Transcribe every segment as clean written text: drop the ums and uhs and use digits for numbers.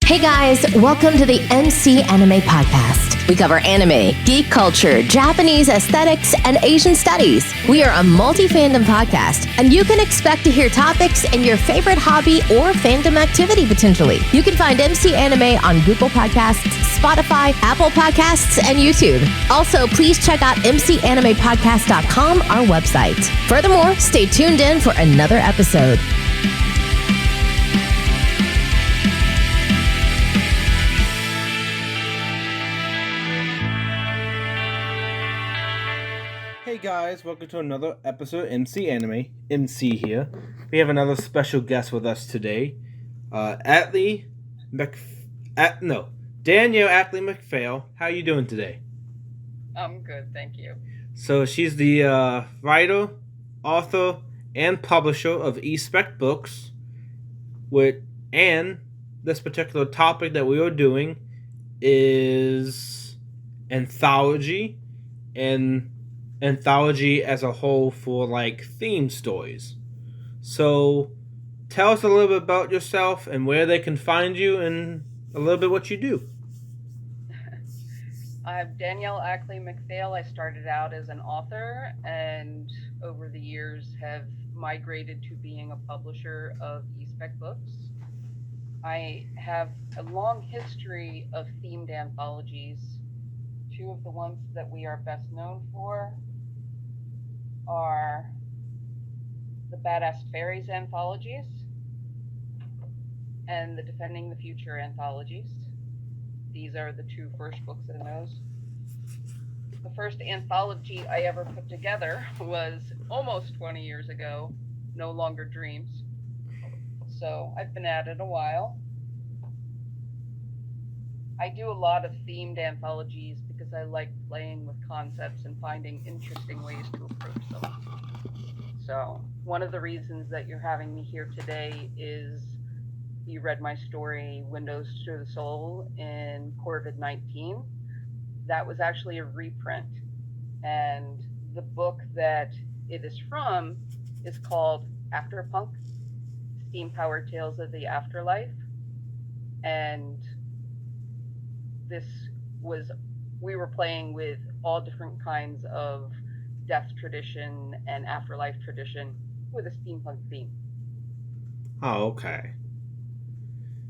Hey guys, welcome to the MC Anime Podcast. We cover anime, geek culture, Japanese aesthetics, and Asian studies. We are a multi-fandom podcast, and you can expect to hear topics in your favorite hobby or fandom activity potentially. You can find MC Anime on Google Podcasts, Spotify, Apple Podcasts, and YouTube. Also, please check out mcanimepodcast.com, our website. Furthermore, stay tuned in for another episode. Hey guys, welcome to another episode of MC Anime. MC here. We have another special guest with us today. Danielle Atlee McPhail. How you doing today? I'm good, thank you. So she's the writer, author, and publisher of eSpec Books. And this particular topic that we are doing is Anthology and Anthology as a whole for like theme stories. So tell us a little bit about yourself and where they can find you and a little bit what you do. I'm Danielle Atlee McPhail. I started out as an author and over the years have migrated to being a publisher of eSpec Books. I have a long history of themed anthologies. Two of the ones that we are best known for are the Badass Fairies anthologies and the Defending the Future anthologies. These are the two first books in those. The first anthology I ever put together was almost 20 years ago, No Longer Dreams. So I've been at it a while. I do a lot of themed anthologies because I like playing with concepts and finding interesting ways to approach them. So one of the reasons that you're having me here today is you read my story, Windows to the Soul, in COVID-19. That was actually a reprint. And the book that it is from is called Afterpunk, Steam-Powered Tales of the Afterlife. And we were playing with all different kinds of death tradition and afterlife tradition with a steampunk theme. Oh, okay.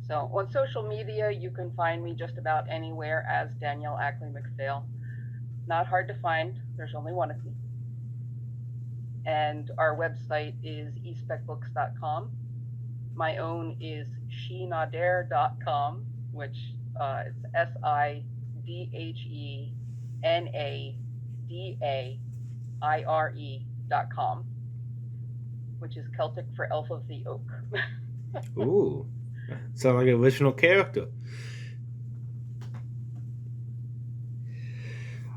So on social media, you can find me just about anywhere as Danielle Atlee McPhail. Not hard to find. There's only one of me. And our website is especbooks.com. My own is shenadair.com, which it's SIDHENADAIRE.com, which is Celtic for Elf of the Oak. Ooh, sound like an original character.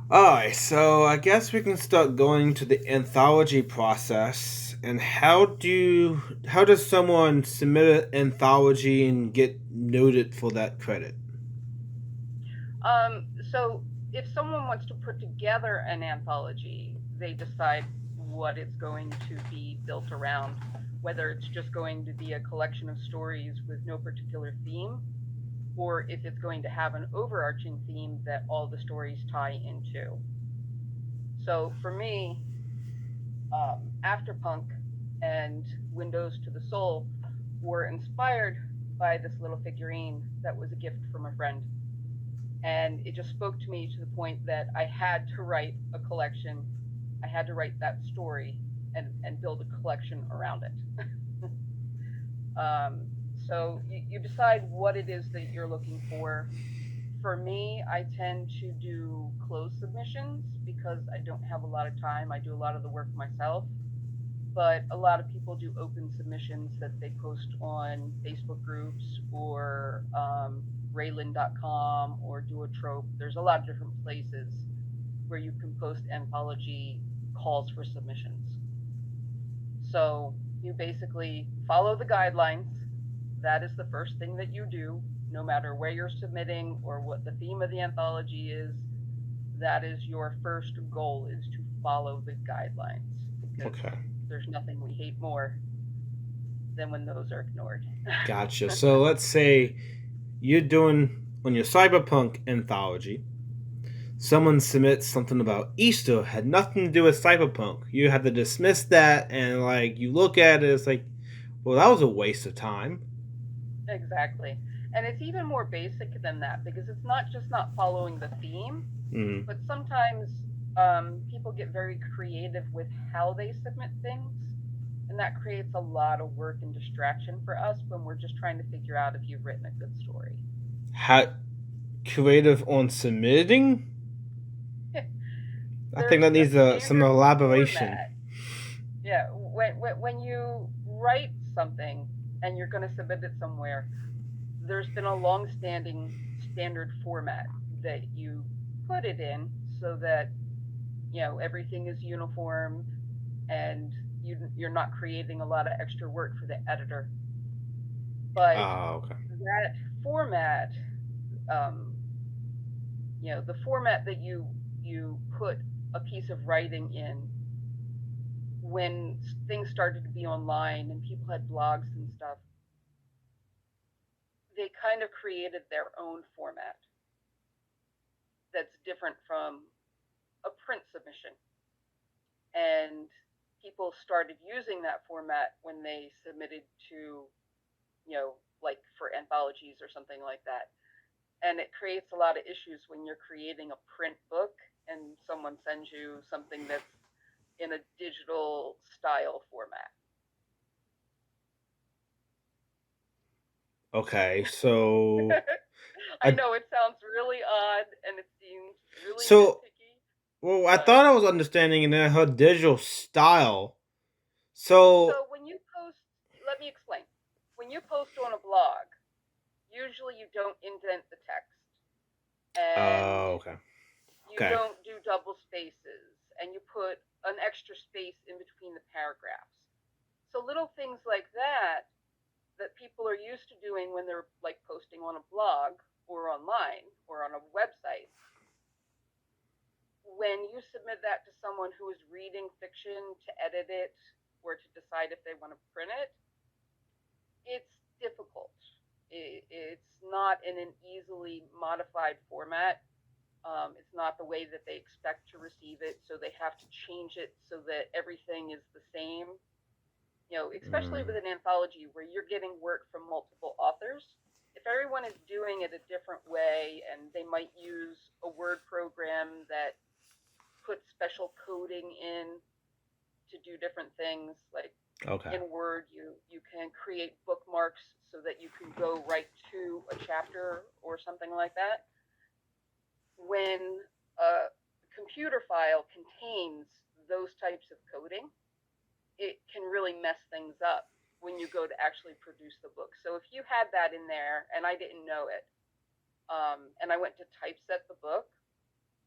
Alright, so I guess we can start going to the anthology process. And how does someone submit an anthology and get noted for that credit? So if someone wants to put together an anthology, they decide what it's going to be built around, whether it's just going to be a collection of stories with no particular theme, or if it's going to have an overarching theme that all the stories tie into. So for me, Afterpunk and Windows to the Soul were inspired by this little figurine that was a gift from a friend. And it just spoke to me to the point that I had to write a collection. I had to write that story and build a collection around it. So you decide what it is that you're looking for. For me, I tend to do closed submissions because I don't have a lot of time. I do a lot of the work myself. But a lot of people do open submissions that they post on Facebook groups or Raylan.com or Duotrope. There's a lot of different places where you can post anthology calls for submissions. So you basically follow the guidelines. That is the first thing that you do, no matter where you're submitting or what the theme of the anthology is. That is your first goal, is to follow the guidelines. Okay. There's nothing we hate more than when those are ignored. Gotcha. So let's say you're doing on your cyberpunk anthology. Someone submits something about Easter had nothing to do with cyberpunk. You have to dismiss that, and like you look at it, it's like, well, that was a waste of time. Exactly. And it's even more basic than that because it's not just not following the theme, Mm. but sometimes people get very creative with how they submit things. And that creates a lot of work and distraction for us when we're just trying to figure out if you've written a good story. How creative on submitting? I think There's that a needs some standard elaboration. format. Yeah, when you write something and you're going to submit it somewhere, there's been a long-standing standard format that you put it in so that everything is uniform and you're not creating a lot of extra work for the editor. But Okay. that format, um, the format that you put a piece of writing in when things started to be online and people had blogs and stuff, they kind of created their own format that's different from a print submission. And people started using that format when they submitted to, like for anthologies or something like that. And it creates a lot of issues when you're creating a print book and someone sends you something that's in a digital style format. Okay. So I I know it sounds really odd and it seems really so nitpicky, well, I but thought I was understanding in her digital style. So so when you post, let me explain. When you post on a blog, usually you don't indent the text and okay. you Okay. don't do double spaces and you put an extra space in between the paragraphs. So little things like that people are used to doing when they're like posting on a blog or online or on a website, when you submit that to someone who is reading fiction to edit it or to decide if they want to print it, it's difficult. It's not in an easily modified format. It's not the way that they expect to receive it, so they have to change it so that everything is the same. Especially with Mm, an anthology where you're getting work from multiple authors. If everyone is doing it a different way and they might use a word program that puts special coding in to do different things, like okay. in Word, you can create bookmarks so that you can go right to a chapter or something like that. When a computer file contains those types of coding, it can really mess things up when you go to actually produce the book. So if you had that in there and I didn't know it, and I went to typeset the book,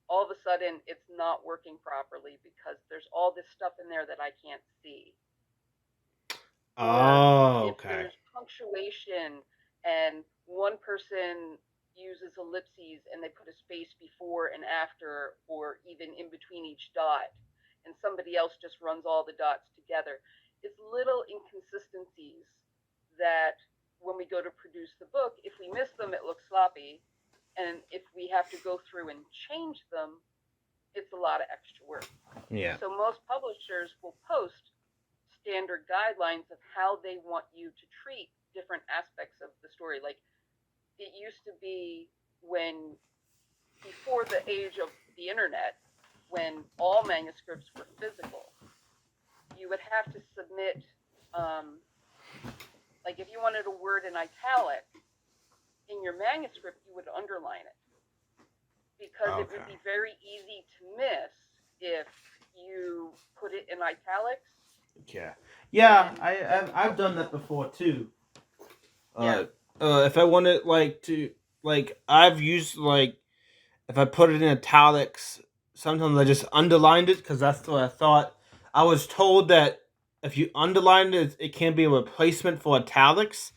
all of a sudden it's not working properly because there's all this stuff in there that I can't see. Or Oh, if okay. there's punctuation and one person uses ellipses and they put a space before and after or even in between each dot and somebody else just runs all the dots together, it's little inconsistencies that when we go to produce the book, if we miss them it looks sloppy, and if we have to go through and change them, it's a lot of extra work. Yeah. So most publishers will post standard guidelines of how they want you to treat different aspects of the story. Like it used to be when, before the age of the internet, when all manuscripts were physical, you would have to submit, um, like if you wanted a word in italics in your manuscript, you would underline it because it Okay. would be very easy to miss if you put it in italics. Yeah. Yeah, And then the I've book done that won't. before too. Yeah, Uh, if I wanted like to I've used like if I put it in italics, sometimes I just underlined it because that's what I thought. I was told that if you underline it, it can be a replacement for italics.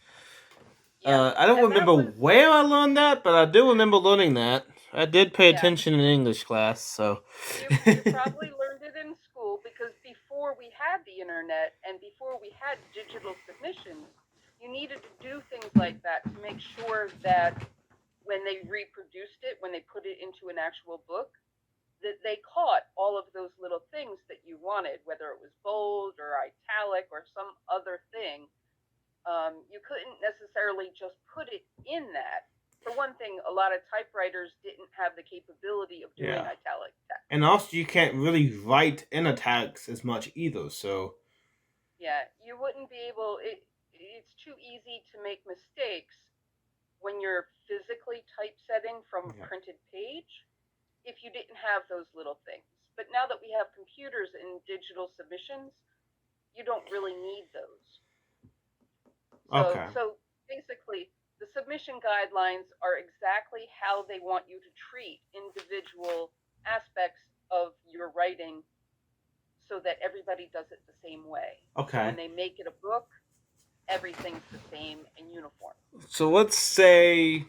yeah. I don't And that remember was, where I learned that, but I do remember learning that. I did pay yeah. attention in English class, so. You probably learned it in school because before we had the internet and before we had digital submissions, you needed to do things like that to make sure that when they reproduced it, when they put it into an actual book, that they caught all of those little things that you wanted, whether it was bold or italic or some other thing. You couldn't necessarily just put it in that. For one thing, a lot of typewriters didn't have the capability of doing italic text. And also, you can't really write in italics as much either, so... Yeah, you wouldn't be able... It's too easy to make mistakes when you're physically typesetting from a printed page if you didn't have those little things. But now that we have computers and digital submissions, you don't really need those. So basically, the submission guidelines are exactly how they want you to treat individual aspects of your writing so that everybody does it the same way. Okay. So when they make it a book, everything's the same and uniform. So let's say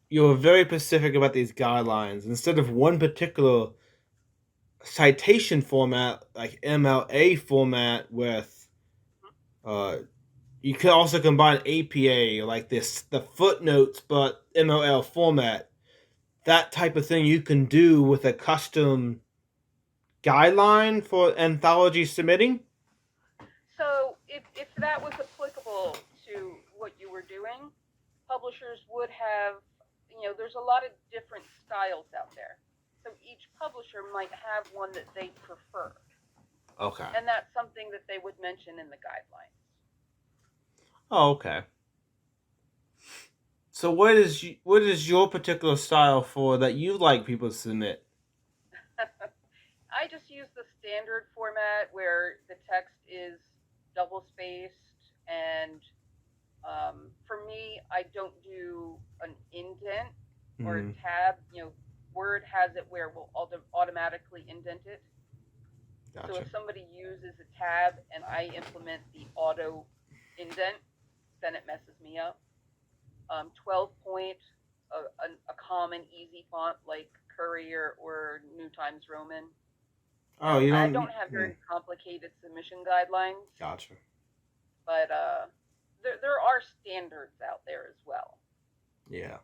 you're very specific about these guidelines. Instead of one particular citation format, like MLA format, with you could also combine APA, like the footnotes, but MLL format. That type of thing you can do with a custom guideline for anthology submitting. So if that was applicable to what you were doing, publishers would have, there's a lot of different styles out there. So each publisher might have one that they prefer. Okay. And that's something that they would mention in the guidelines. Oh, okay. So what is your particular style for that you like people to submit? I just use the standard format where the text is double spaced, and for me, I don't do an indent or a tab. Word has it where we'll automatically indent it. Gotcha. So if somebody uses a tab and I implement the auto indent, then it messes me up. 12 point, a common easy font like Courier or New Times Roman. Oh, I don't have very complicated submission guidelines. Gotcha. But there are standards out there as well. Yeah.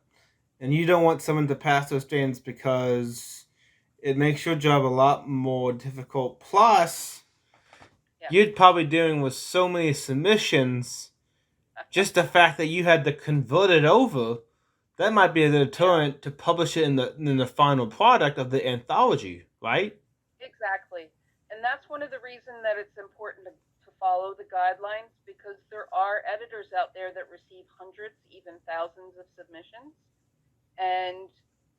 And you don't want someone to pass those standards because it makes your job a lot more difficult. Plus, you'd probably dealing with so many submissions, just the fact that you had to convert it over, that might be a deterrent to publish it in the final product of the anthology, right? Exactly. And that's one of the reasons that it's important to follow the guidelines, because there are editors out there that receive hundreds, even thousands of submissions, and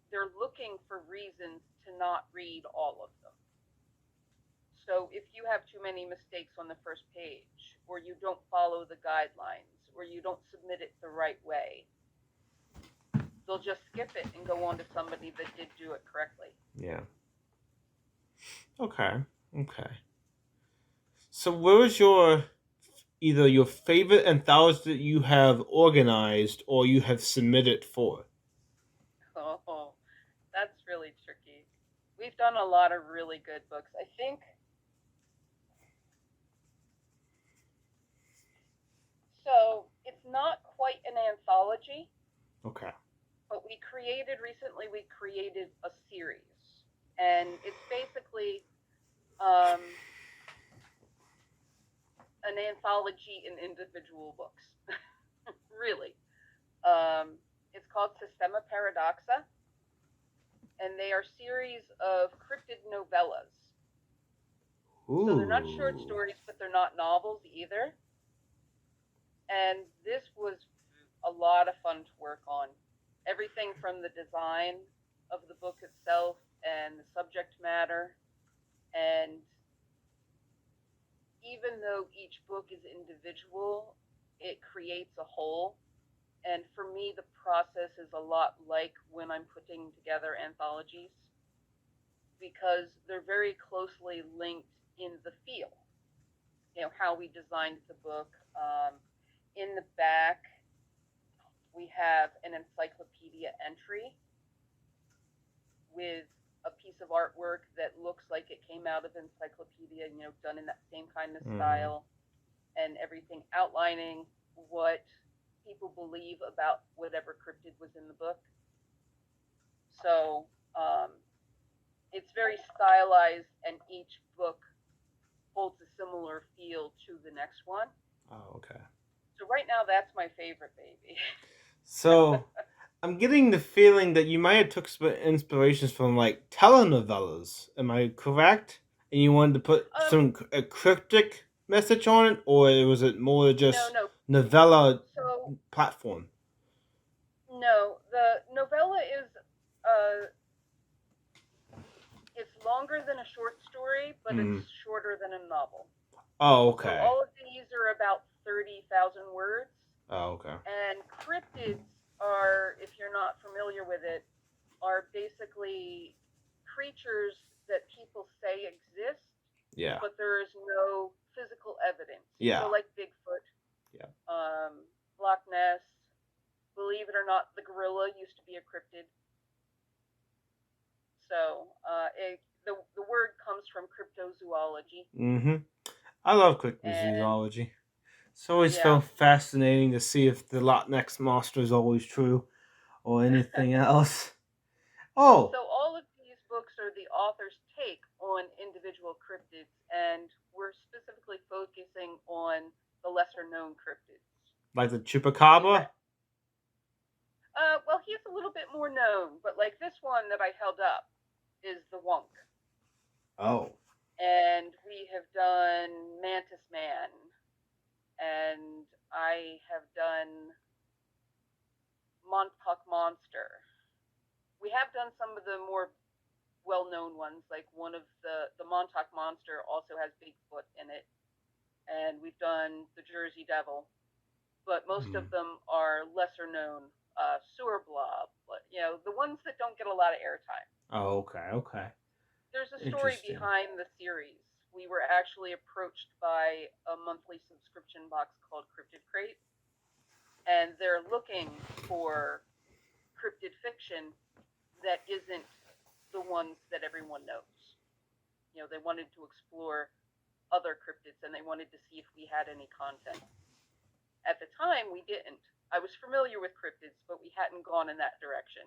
they're looking for reasons to not read all of them. So if you have too many mistakes on the first page, or you don't follow the guidelines, or you don't submit it the right way, they'll just skip it and go on to somebody that did do it correctly. Yeah. Okay. So where is either your favorite anthology that you have organized or you have submitted for? Oh, that's really tricky. We've done a lot of really good books. I think so. It's not quite an anthology. Okay. But we created a series, and it's basically an anthology in individual books. Really. It's called Systema Paradoxa, and they are series of cryptid novellas. Ooh. So they're not short stories, but they're not novels either. And this was a lot of fun to work on. Everything from the design of the book itself and the subject matter. And even though each book is individual, it creates a whole. And for me, the process is a lot like when I'm putting together anthologies, because they're very closely linked in the feel. How we designed the book. In the back, we have an encyclopedia entry with a piece of artwork that looks like it came out of encyclopedia, done in that same kind of style. and everything outlining what people believe about whatever cryptid was in the book. So it's very stylized, and each book holds a similar feel to the next one. Oh, okay. So right now, that's my favorite baby. So I'm getting the feeling that you might have took inspirations from like telenovelas. Am I correct? And you wanted to put a cryptic message on it, or was it more just no. novella So platform? no, the novella is it's longer than a short story, but it's shorter than a novel. Oh, okay. So all of these are about 30,000 words. Oh, okay. And cryptids are, if you're not familiar with it, are basically creatures that people say exist. Yeah. But there is no physical evidence. Yeah. So like Bigfoot. Yeah. Loch Ness. Believe it or not, the gorilla used to be a cryptid. So the word comes from cryptozoology. Mm-hmm. I love cryptozoology. It's always felt fascinating to see if the Loch Ness monster is always true or anything else. Oh. So all of these books are the author's take on individual cryptids, and we're specifically focusing on the lesser known cryptids. Like the chupacabra? Well, he's a little bit more known, but like this one that I held up is the Wunk. Oh. And we have done Mantis Man, and I have done Montauk Monster. We have done some of the more well-known ones, like one of the Montauk Monster also has Bigfoot in it, and we've done the Jersey Devil, but most of them are lesser known. Sewer Blob, the ones that don't get a lot of airtime. Oh, okay. There's a story behind the series. We were actually approached by a monthly subscription box called Cryptid Crate, and they're looking for cryptid fiction that isn't the ones that everyone knows. They wanted to explore other cryptids, and they wanted to see if we had any content. At the time, we didn't. I was familiar with cryptids, but we hadn't gone in that direction.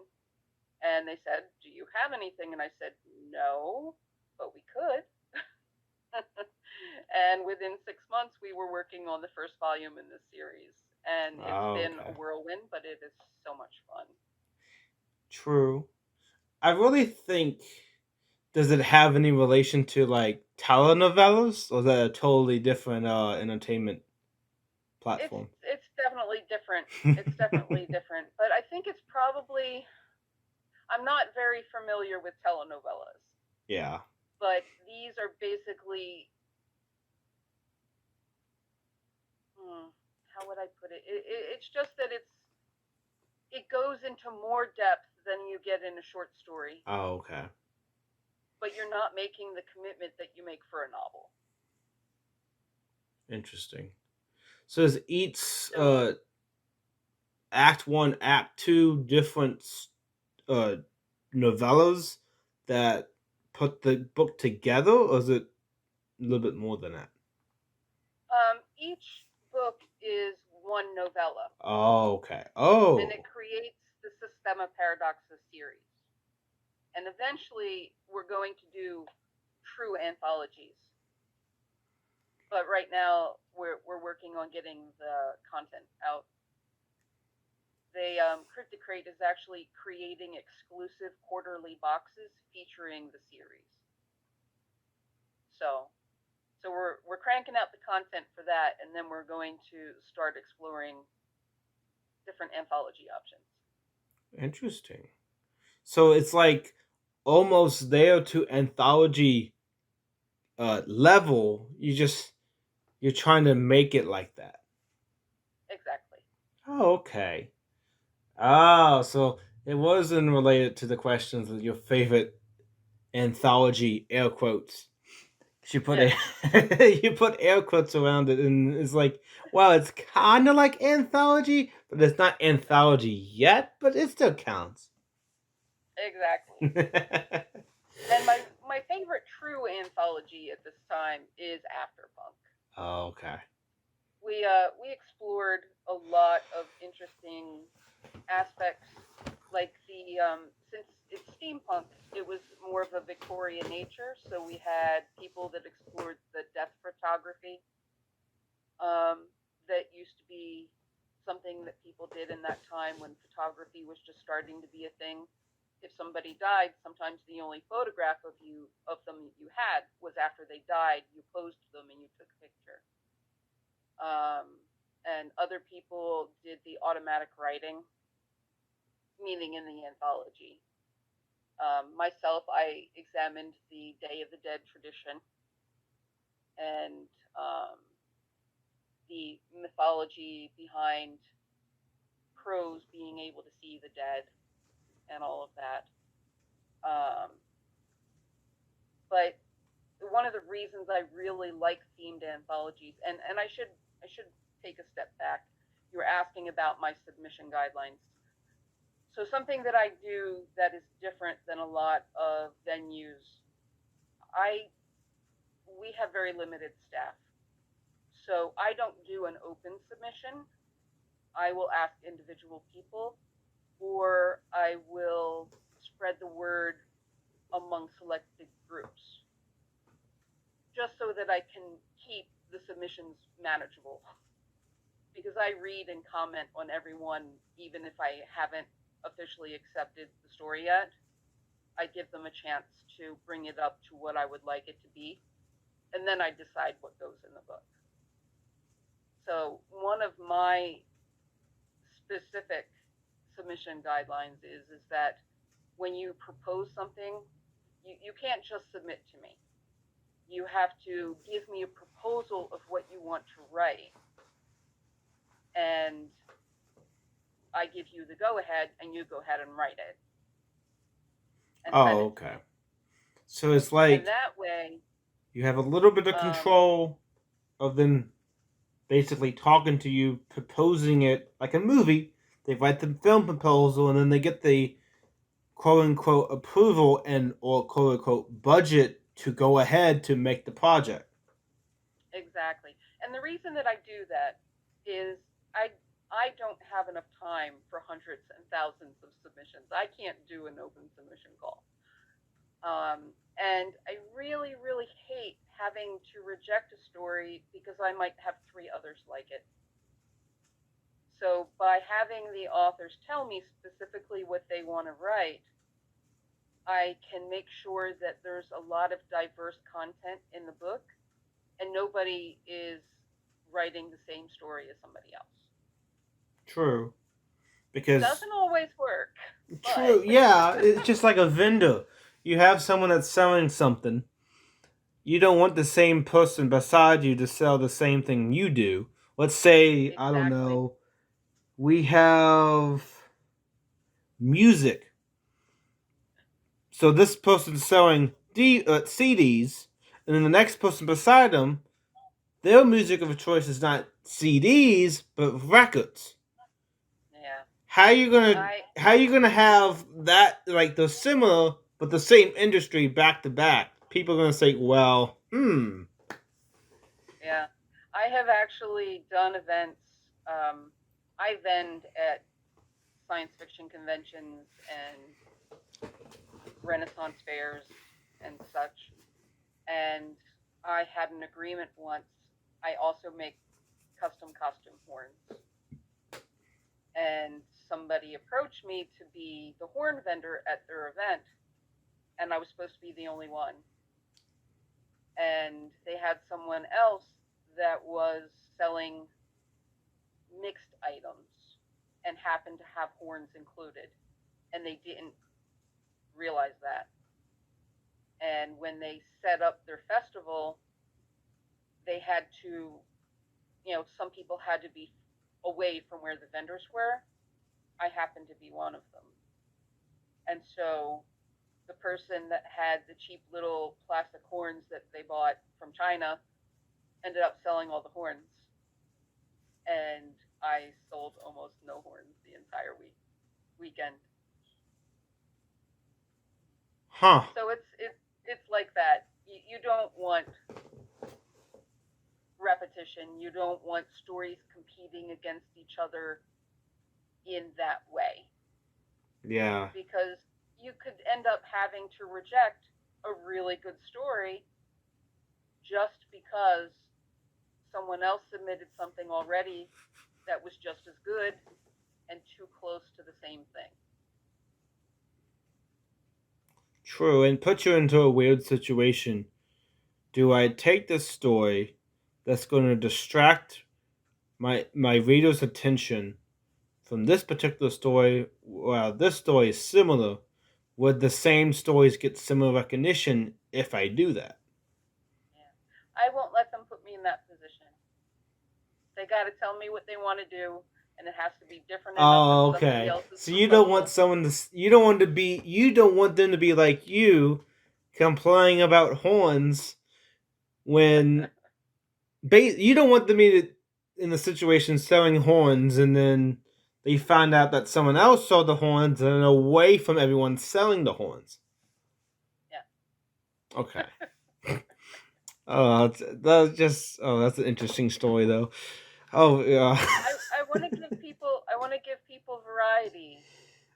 And they said, "Do you have anything?" And I said, "No, but we could." And within 6 months, we were working on the first volume in this series. And it's been a whirlwind, but it is so much fun. True. I really think, does it have any relation to like telenovelas, or is that a totally different entertainment platform? It's definitely different. It's definitely different. But I think it's probably, I'm not very familiar with telenovelas. Yeah. But these are basically, how would I put it? It's just that it goes into more depth than you get in a short story. Oh, okay. But you're not making the commitment that you make for a novel. Interesting. So is each Act 1, Act 2 different novellas that put the book together, or is it a little bit more than that? Each book is one novella. Oh, okay. Oh. And it creates the Systema Paradoxa series. And eventually, we're going to do true anthologies. But right now, we're working on getting the content out. Cryptid Crate is actually creating exclusive quarterly boxes featuring the series. So we're cranking out the content for that, and then we're going to start exploring different anthology options. Interesting. So it's like almost there to anthology level. You're trying to make it like that. Exactly. Oh, okay. Ah, so it wasn't related to the questions of your favorite anthology, air quotes. You put you put air quotes around it, and it's like, well, it's kind of like anthology, but it's not anthology yet, but it still counts. Exactly. And my favorite true anthology at this time is Afterpunk. Oh, okay. we explored a lot of interesting aspects, like the since it's steampunk, it was more of a Victorian nature. So we had people that explored the death photography, that used to be something that people did in that time when photography was just starting to be a thing. If somebody died, sometimes the only photograph of them you had was after they died. You posed them and you took a picture. And other people did the automatic writing, meaning in the anthology. Myself, I examined the Day of the Dead tradition and the mythology behind crows being able to see the dead and all of that. Um, but one of the reasons I really like themed anthologies, and I should take a step back. You were asking about my submission guidelines. So something that I do that is different than a lot of venues, I we have very limited staff. So I don't do an open submission. I will ask individual people, or I will spread the word among selected groups, just so that I can keep the submissions manageable. Because I read and comment on everyone, even if I haven't officially accepted the story yet. I give them a chance to bring it up to what I would like it to be, and then I decide what goes in the book. So one of my specific submission guidelines is that when you propose something, you can't just submit to me. You have to give me a proposal of what you want to write, and I give you the go ahead, and you go ahead and write it and send Oh, it to okay. me. So it's And like that way, you have a little bit of um, control of them basically talking to you, proposing it like a movie. They write the film proposal and then they get the quote unquote approval and or quote unquote budget to go ahead to make the project. exactly. And the reason that I do that is I I don't have enough time for hundreds and thousands of submissions. I can't do an open submission call. And I really, really hate having to reject a story because I might have three others like it. So by having the authors tell me specifically what they want to write, I can make sure that there's a lot of diverse content in the book and nobody is writing the same story as somebody else. True. Because Doesn't always work, but true, yeah, it's just like a vendor. You have someone that's selling something. You don't want the same person beside you to sell the same thing you do. Let's say, I don't exactly. know, we have music. So this person's selling CDs, and then the next person beside them, their music of choice is not CDs but records. Yeah. How you gonna I how you gonna have that like the similar but the same industry back to back? People are gonna say, well, yeah. I have actually done events. I vend at science fiction conventions and Renaissance fairs and such. And I had an agreement once. I also make custom costume horns. And somebody approached me to be the horn vendor at their event, and I was supposed to be the only one. And they had someone else that was selling mixed items and happened to have horns included, and they didn't realize that. And when they set up their festival, they had to, some people had to be away from where the vendors were. I happened to be one of them. And so the person that had the cheap little plastic horns that they bought from China ended up selling all the horns. And I sold almost no horns the entire weekend. huh. So it's like that. You don't want repetition. You don't want stories competing against each other in that way. Yeah. Because you could end up having to reject a really good story just because someone else submitted something already that was just as good and too close to the same thing. True, and put you into a weird situation. Do I take this story that's going to distract my reader's attention from this particular story? Well, this story is similar. Would the same stories get similar recognition if I do that? Yeah. I won't let them put me in that position. They got to tell me what they want to do, and it has to be different enough that Oh, somebody okay. else's So you don't want proposal. someone to. You don't want to be. You don't want them to be like you, complaining about horns when. You don't want them to in the situation selling horns, and then they find out that someone else sold the horns, and away from everyone selling the horns. Yeah. Okay. Oh, that's an interesting story though. Oh yeah. I want to give people variety.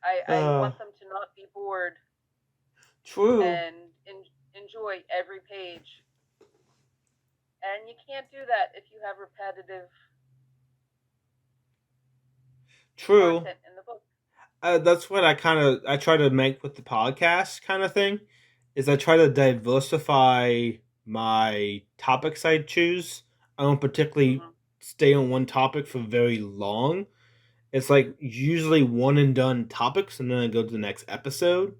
I uh, want them to not be bored true. and enjoy every page. And you can't do that if you have repetitive True. content in the book. That's what I try to make with the podcast kind of thing. Is I try to diversify my topics I choose. I don't particularly Mm-hmm. stay on one topic for very long. It's like usually one and done topics, and then I go to the next episode.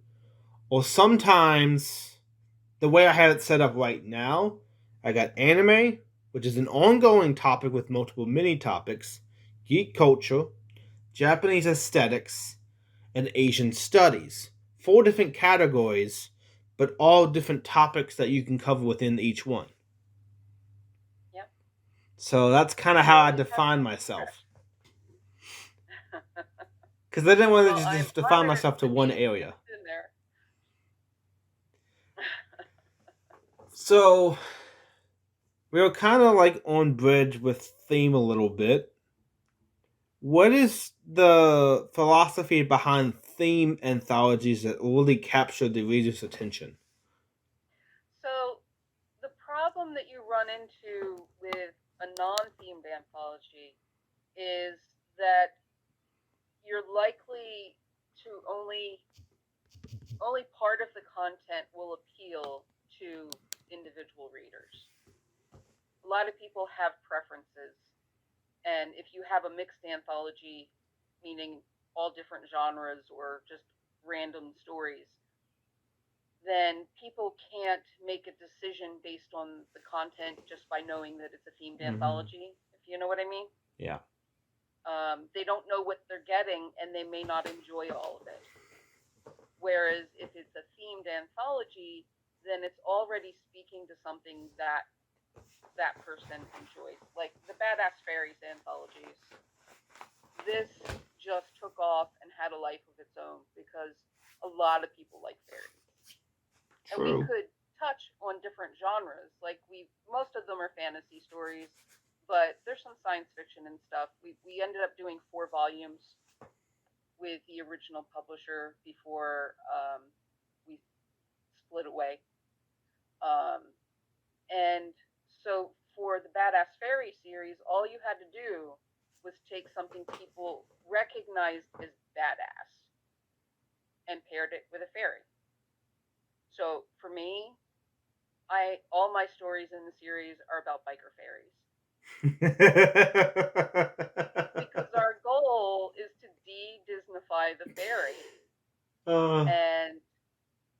Or sometimes the way I have it set up right now, I got anime, which is an ongoing topic with multiple mini topics, geek culture, Japanese aesthetics, and Asian studies. 4 different categories, but all different topics that you can cover within each one. Yep. So that's kind of You how I always have define to myself. stretch. Because I didn't want Well, to I am just define honored myself to to one be area. in there. So we were kind of like on bridge with theme a little bit. What is the philosophy behind theme anthologies that really capture the reader's attention? So the problem that you run into with a non-themed anthology is that you're likely to only part of the content will appeal to individual readers. A lot of people have preferences, and if you have a mixed anthology, meaning all different genres or just random stories, then people can't make a decision based on the content just by knowing that it's a themed Mm-hmm. anthology, if you know what I mean. Yeah. They don't know what they're getting, and they may not enjoy all of it. Whereas if it's a themed anthology, then it's already speaking to something that that person enjoys. Like the Badass Fairies anthologies, this just took off and had a life of its own because a lot of people like fairies. And we True. could touch on different genres. Like most of them are fantasy stories, but there's some science fiction and stuff. We ended up doing 4 volumes with the original publisher before we split away. Um, and so for the Badass Fairy series, all you had to do was take something people recognized as badass and paired it with a fairy. So for me, all my stories in the series are about biker fairies. Because our goal is to de-Disneyfy the fairy. And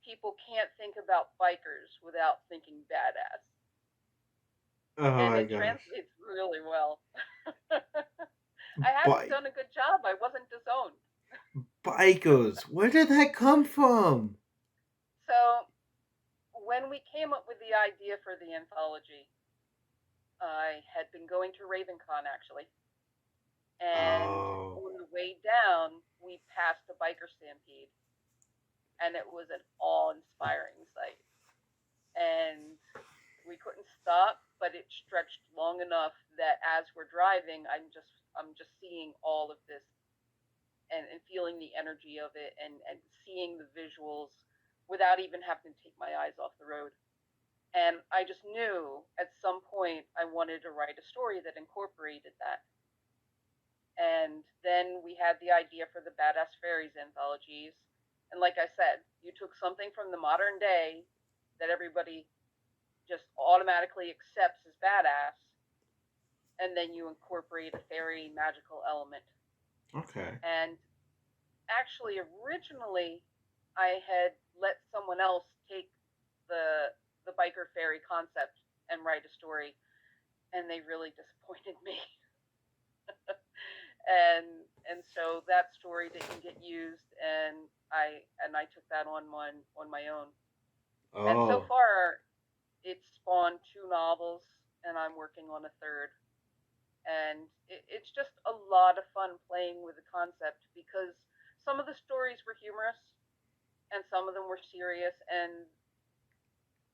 people can't think about bikers without thinking badass. Oh And my it gosh. translates really well. I haven't done a good job. I wasn't disowned. Bikers, where did that come from? So when we came up with the idea for the anthology, I had been going to RavenCon actually. And Oh. on the way down, we passed a biker stampede. And it was an awe inspiring sight. And we couldn't stop but it stretched long enough that as we're driving, I'm just seeing all of this and feeling the energy of it and seeing the visuals without even having to take my eyes off the road. And I just knew at some point I wanted to write a story that incorporated that. And then we had the idea for the Badass Fairies anthologies. And like I said, you took something from the modern day that everybody just automatically accepts as badass, and then you incorporate a fairy magical element. Okay. And actually, originally, I had let someone else take the biker fairy concept and write a story, and they really disappointed me. And so that story didn't get used, and I took that on my own. And so Oh. far, it's spawned two novels, and I'm working on a third. And it's just a lot of fun playing with the concept because some of the stories were humorous, and some of them were serious, and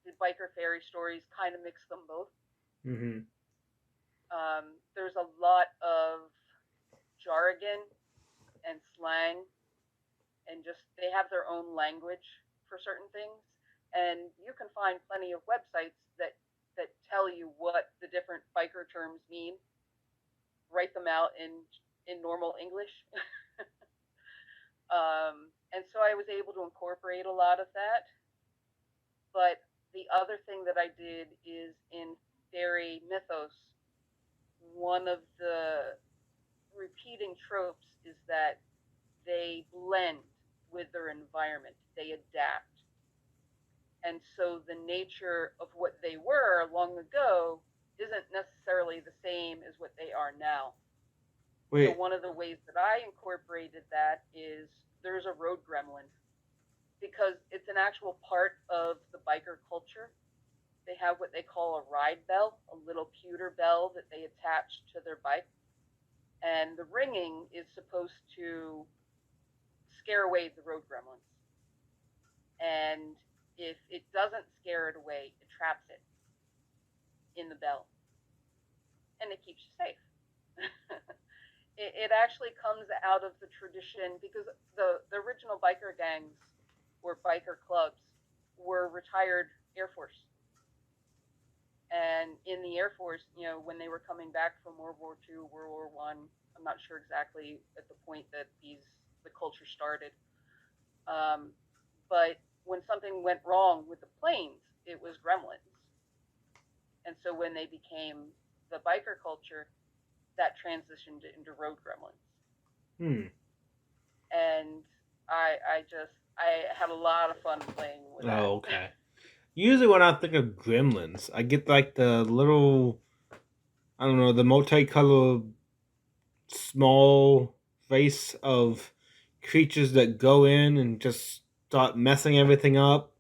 the biker fairy stories kind of mix them both. Mm-hmm. There's a lot of jargon and slang, and just they have their own language for certain things, and you can find plenty of websites that tell you what the different biker terms mean, write them out in normal English. And so I was able to incorporate a lot of that. But the other thing that I did is in fairy mythos, one of the repeating tropes is that they blend with their environment, they adapt. And so the nature of what they were long ago isn't necessarily the same as what they are now. So Wait. one of the ways that I incorporated that is there's a road gremlin because it's an actual part of the biker culture. They have what they call a ride bell, a little pewter bell that they attach to their bike. And the ringing is supposed to scare away the road gremlins. And if it doesn't scare it away, it traps it in the bell and it keeps you safe. It actually comes out of the tradition because the original biker gangs or biker clubs were retired Air Force. And in the Air Force, when they were coming back from World War II, World War One, I'm not sure exactly at the point that the culture started. Um, but when something went wrong with the planes, it was gremlins. And so when they became the biker culture, that transitioned into road gremlins. Hmm. And I had a lot of fun playing with that. Oh, okay. Usually when I think of gremlins, I get like the little, I don't know, the multicolored small race of creatures that go in and just start messing everything up.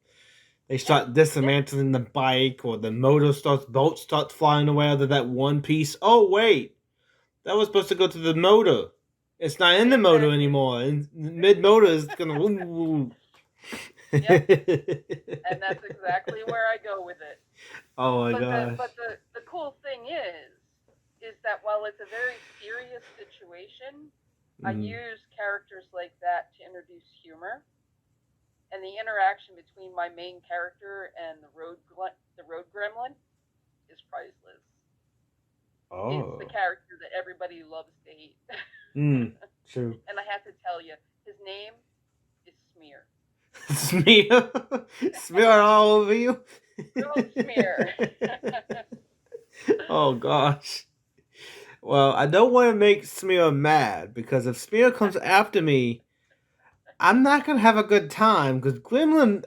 They start Yep. dismantling the bike, or the motor starts, bolt starts flying away out of that one piece. Oh wait, that was supposed to go to the motor. It's not in the motor Exactly. anymore. And mid motor is gonna. Yep. And that's exactly where I go with it. Oh my But gosh. the cool thing is that while it's a very serious situation, I Mm. use characters like that to introduce humor, and the interaction between my main character and the road gremlin is priceless. It's the Oh. character that everybody loves to hate. Mm. True. And I have to tell you, his name is Smear. Smear, smear all over you. Oh, Smear. Oh gosh. Well, I don't want to make Smear mad because if Smear comes after me, I'm not gonna have a good time because Gremlin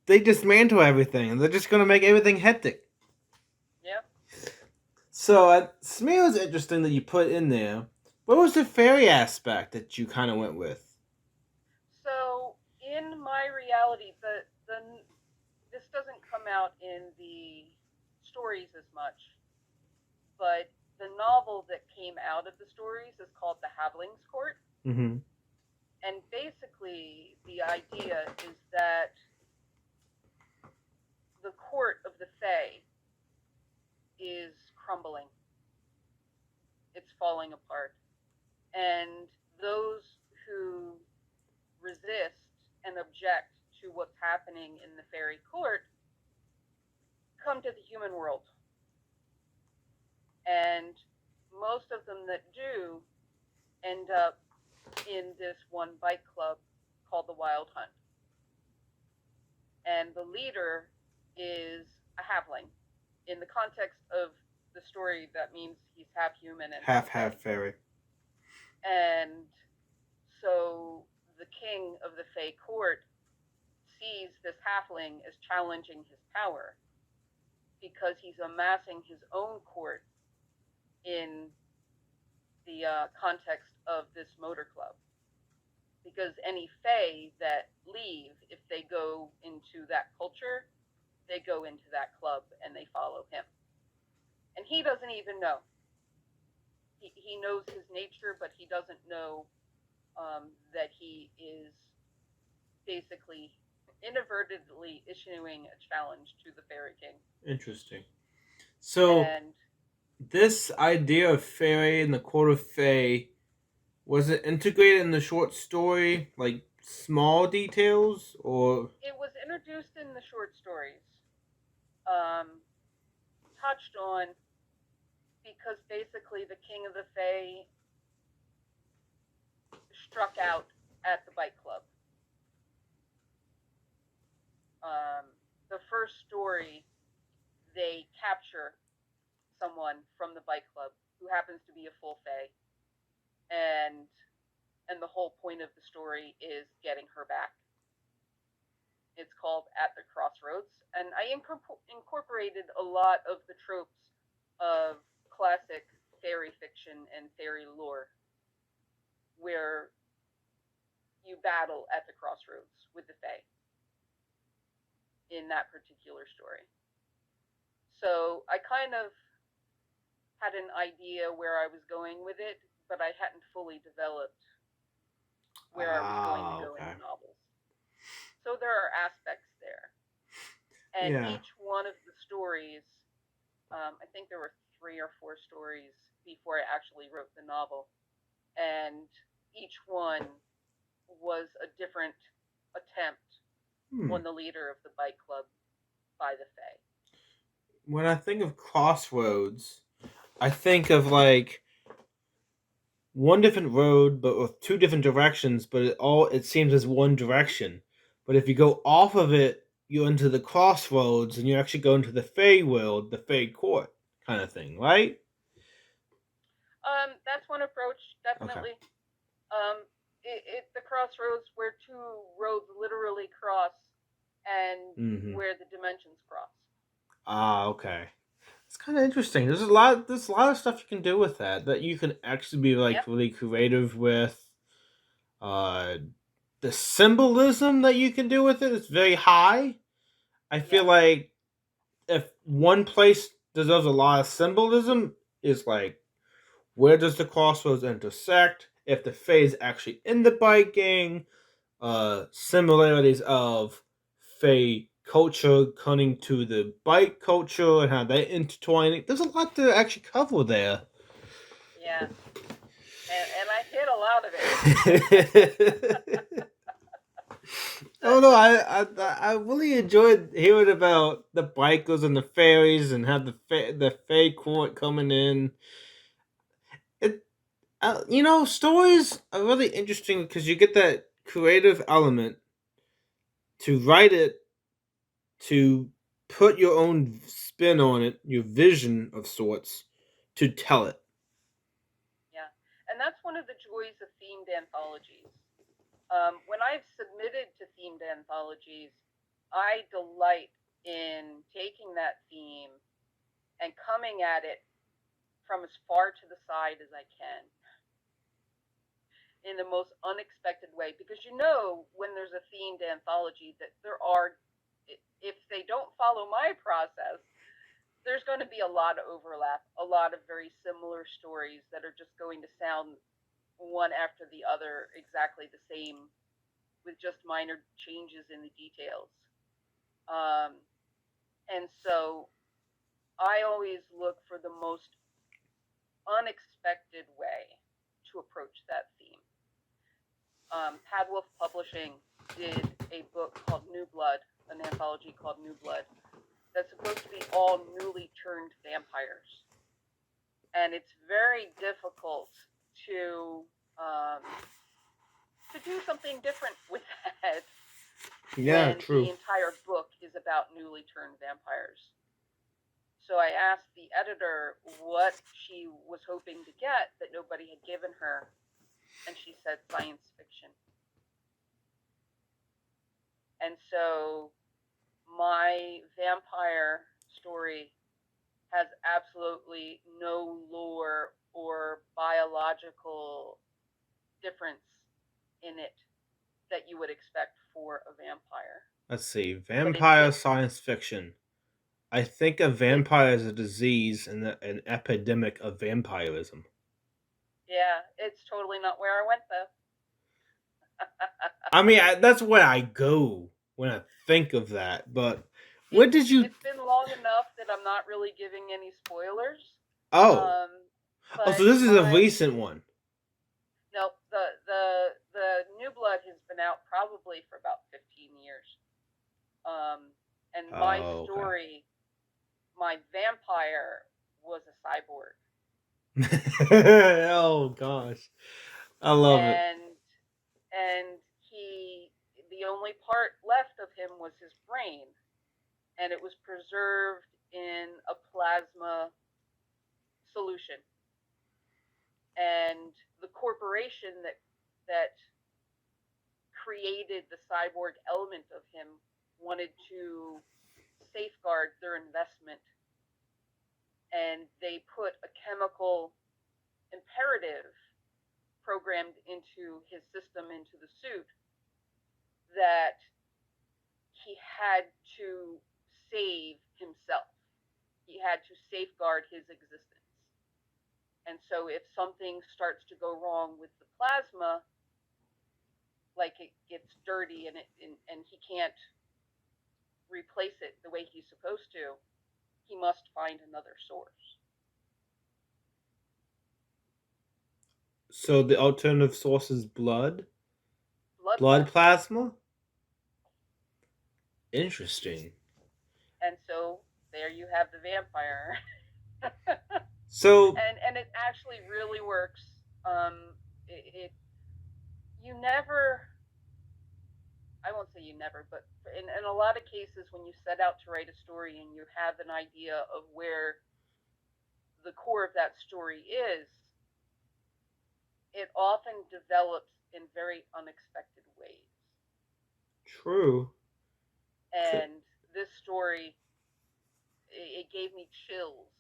they dismantle everything and they're just gonna make everything hectic. Yep. So Smear is interesting that you put in there. What was the fairy aspect that you kind of went with? So in my reality, the this doesn't come out in the stories as much, but the novel that came out of the stories is called The Havling's Court. Mm-hmm. And basically, the idea is that the court of the Fae is crumbling. It's falling apart. And those who resist and object to what's happening in the fairy court come to the human world. And most of them that do end up in this one bike club called the Wild Hunt. And the leader is a halfling. In the context of the story, that means he's half human and half Half fae. fairy. And so the king of the Fae court sees this halfling as challenging his power because he's amassing his own court in the context of this motor club. Because any Fae that leave, if they go into that culture, they go into that club and they follow him. And he doesn't even know. He knows his nature, but he doesn't know that he is basically inadvertently issuing a challenge to the Fairy King. Interesting. So And this idea of fairy and the court of fae, was it integrated in the short story, like small details, or it was introduced in the short stories, touched on because basically the King of the Fae struck out at the bike club. The first story, they capture someone from the bike club who happens to be a full Fae, and the whole point of the story is getting her back. It's called At the Crossroads, and I incorporated a lot of the tropes of classic fairy fiction and fairy lore, where you battle at the crossroads with the Fae in that particular story. So I kind of had an idea where I was going with it, but I hadn't fully developed where I was going to go in the novels. So there are aspects there. And yeah. each one of the stories, I think there were 3 or 4 stories before I actually wrote the novel. And each one was a different attempt on the leader of the bike club by the Fae. When I think of crossroads, I think of like one different road but with two different directions, but it seems as one direction. But if you go off of it, you're into the crossroads and you actually go into the Fey world, the Fey court kind of thing, right? That's one approach, definitely. Okay. The crossroads where 2 roads literally cross and where the dimensions cross. Okay. It's kind of interesting. There's a lot of stuff you can do with that you can actually be like really creative with. The symbolism that you can do with it is very high. I feel like if one place deserves a lot of symbolism is like, where does the crossroads intersect? If the Fae is actually in the biking, similarities of Fae culture coming to the bike culture and how they intertwine. There's a lot to actually cover there. Yeah. And I hit a lot of it. Oh no, I really enjoyed hearing about the bikers and the fairies and how the Fae court coming in. It stories are really interesting because you get that creative element to write it, to put your own spin on it, your vision of sorts, to tell it. Yeah, and that's one of the joys of themed anthologies. When I've submitted to themed anthologies, I delight in taking that theme and coming at it from as far to the side as I can in the most unexpected way, because when there's a themed anthology that there are, if they don't follow my process, there's going to be a lot of overlap, a lot of very similar stories that are just going to sound one after the other exactly the same, with just minor changes in the details. And so I always look for the most unexpected way to approach that theme. Padwolf Publishing did a book called New Blood, an anthology called New Blood, that's supposed to be all newly turned vampires. And it's very difficult to do something different with that Yeah, when true. the entire book is about newly turned vampires. So I asked the editor what she was hoping to get that nobody had given her, and she said science fiction. And so my vampire story has absolutely no lore or biological difference in it that you would expect for a vampire. Let's see. But Vampire science fiction. I think a it vampire is a disease and an epidemic of vampirism. yeah, it's totally not where I went though. I mean, that's where I go when I think of that. But what did you? It's been long enough that I'm not really giving any spoilers. Oh, Um, oh, so but this is a recent one. no, the New Blood has been out probably for about 15 years. And my Oh, story, my vampire was a cyborg. oh gosh, I love it. And the only part left of him was his brain, and it was preserved in a plasma solution. And the corporation that created the cyborg element of him wanted to safeguard their investment, and they put a chemical imperative programmed into his system, into the suit, that he had to save himself. He had to safeguard his existence. And so if something starts to go wrong with the plasma, like it gets dirty and he can't replace it the way he's supposed to, he must find another source. So the alternative source is blood? Blood plasma? Interesting. And so there you have the vampire. So and it actually really works. You never, I won't say you never, but in a lot of cases when you set out to write a story and you have an idea of where the core of that story is, it often develops in very unexpected ways. True. And this story, it gave me chills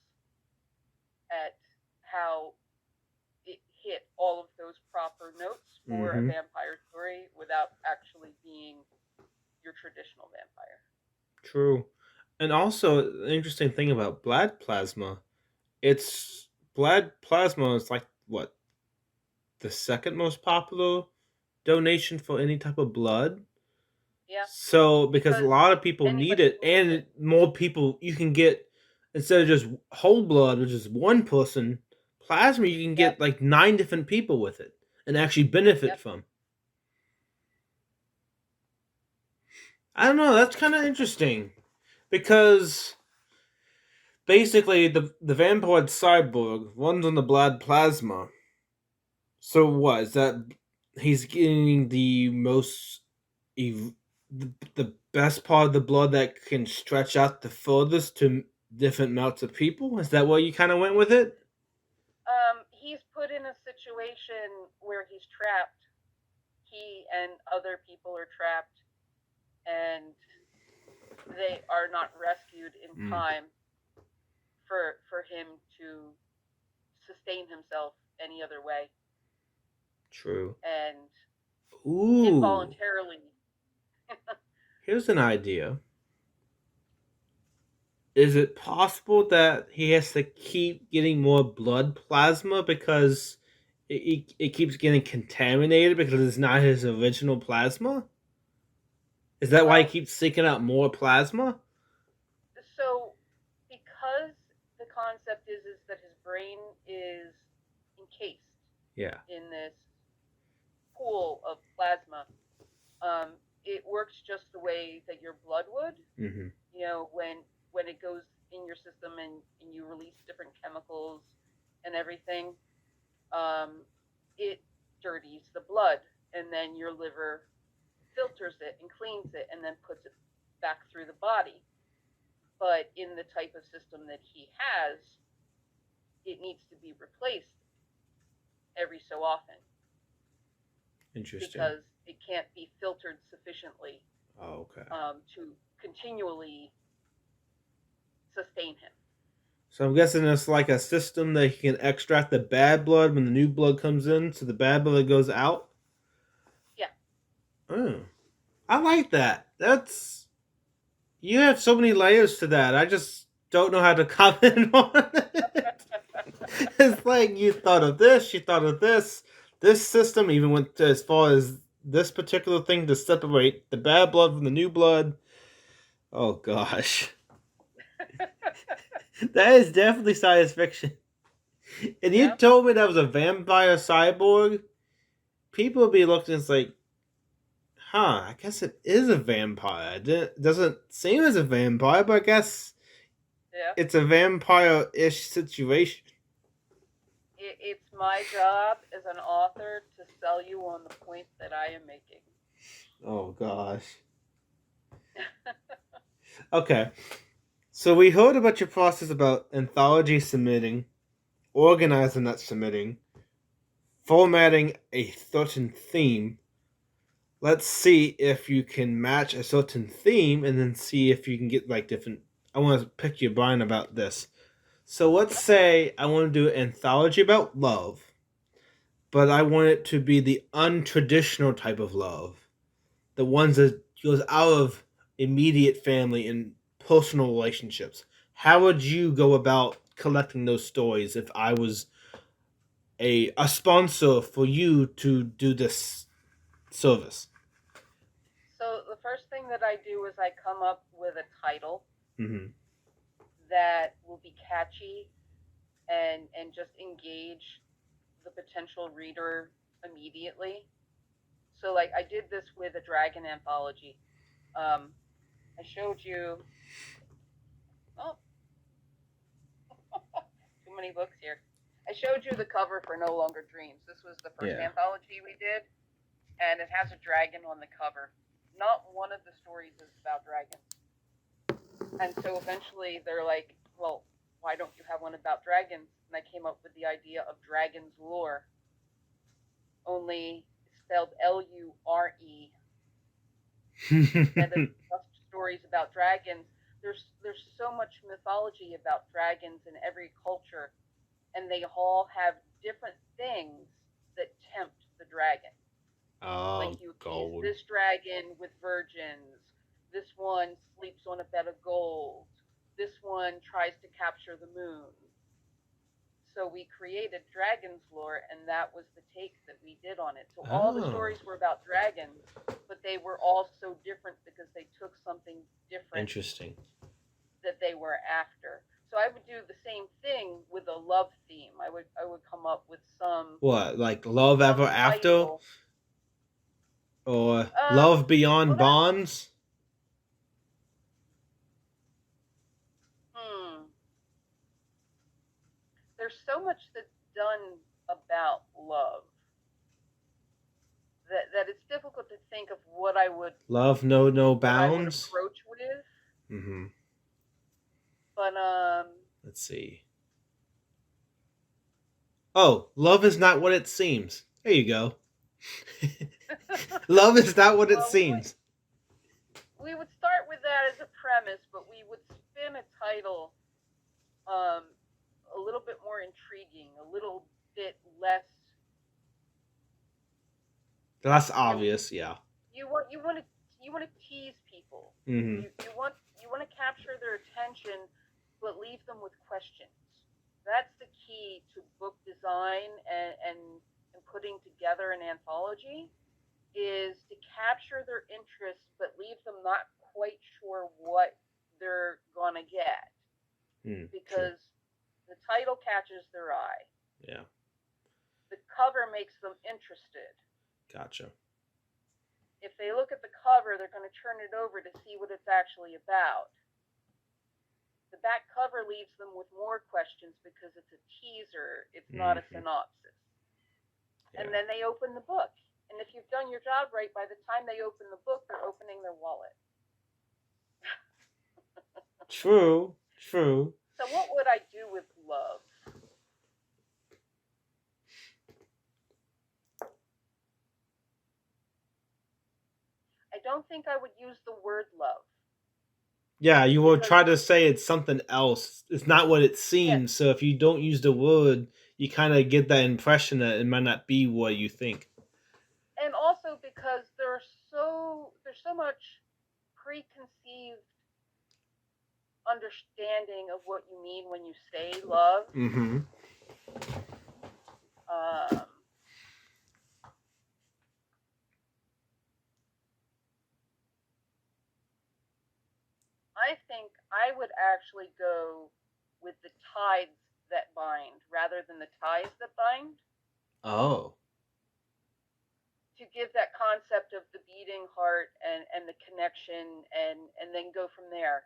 at how it hit all of those proper notes for a vampire story without actually being your traditional vampire. True. And also, the interesting thing about blood plasma, it's blood plasma is like what, the second most popular donation for any type of blood. Yeah. So because a lot of people need it, and more people you can get, instead of just whole blood, which is one person, plasma you can get like 9 different people with it and actually benefit from. I don't know, that's kind of interesting because basically the vampire cyborg runs on the blood plasma. So what is that? He's getting the most the best part of the blood that can stretch out the furthest to different amounts of people? Is that where you kind of went with it? He's put in a situation where he's trapped. He and other people are trapped, and they are not rescued in time for him to sustain himself any other way. True. And involuntarily. Here's an idea. Is it possible that he has to keep getting more blood plasma because it keeps getting contaminated because it's not his original plasma? Is that why he keeps seeking out more plasma? So, because is that his brain is encased Yeah. in this pool of plasma. It works just the way that your blood would. Mm-hmm. You know, when it goes in your system and you release different chemicals and everything, um, it dirties the blood, and then your liver filters it and cleans it and then puts it back through the body. But in the type of system that he has, it needs to be replaced every so often Interesting. because it can't be filtered sufficiently Oh, okay. to continually sustain him. So I'm guessing it's like a system that he can extract the bad blood when the new blood comes in, so the bad blood goes out. Yeah. Oh, I like that. That's you have so many layers to that. I just don't know how to comment on it. It's like you thought of this, you thought of this. This system even went as far as this particular thing to separate the bad blood from the new blood. Oh gosh, that is definitely science fiction. And you Yeah. told me that was a vampire cyborg. People would be looking it's like, huh, I guess it is a vampire. It doesn't seem as a vampire, but I guess Yeah. it's a vampire-ish situation. It's my job as an author to sell you on the point that I am making. Oh gosh. Okay. So we heard about your process about anthology submitting, organizing that submitting, formatting a certain theme. Let's see if you can match a certain theme and then see if you can get like different. I want to pick your brain about this. So let's say I want to do an anthology about love, but I want it to be the untraditional type of love, the ones that goes out of immediate family and personal relationships. How would you go about collecting those stories if I was a sponsor for you to do this service? So the first thing that I do is I come up with a title Mm-hmm. that will be catchy and just engage the potential reader immediately. So like I did this with a dragon anthology. Um, I showed you. Oh, too many books here. I showed you the cover for No Longer Dreams. This was the first Yeah. anthology we did, and it has a dragon on the cover. Not one of the stories is about dragons. And so eventually they're like, well, why don't you have one about dragons? And I came up with the idea of Dragon's Lore, only spelled Lure. Instead of just stories about dragons, there's so much mythology about dragons in every culture, and they all have different things that tempt the dragon. Like Oh, you appease gold. this dragon with virgins. This one sleeps on a bed of gold. This one tries to capture the moon. So we created Dragon's Lore, and that was the take that we did on it. So all the Oh, stories were about dragons, but they were all so different because they took something different interesting. that they were after. So I would do the same thing with a love theme. I would come up with What, like Love Ever some After title. or Um, Love Beyond well, that Bonds? hmm. There's so much that's done about love that it's difficult to think of Love No No what I would Bounds? approach with. Mm-hmm. But Let's see. Oh, love is not what it seems. There you go. Love is not what it well, seems. we would start with that as a premise, but we would spin a title um a little bit more intriguing, a little bit less. That's You know, obvious, yeah. you want to tease people. Mm-hmm. You want to capture their attention, but leave them with questions. That's the key to book design and putting together an anthology is to capture their interest, but leave them not quite sure what they're gonna get Mm, true. because The title catches their eye. Yeah. The cover makes them interested. Gotcha. If they look at the cover, they're going to turn it over to see what it's actually about. The back cover leaves them with more questions because it's a teaser, it's not a synopsis. Yeah. And then they open the book. And if you've done your job right, by the time they open the book, they're opening their wallet. True. True. So what would I do with love? I don't think I would use the word love. Yeah, you will try to say it's something else. It's not what it seems. Yes. So if you don't use the word, you kind of get that impression that it might not be what you think. And also because there's so much preconceived understanding of what you mean when you say love. Mm-hmm. I think I would actually go with the tides that bind rather than the ties that bind. Oh. To give that concept of the beating heart and the connection and then go from there.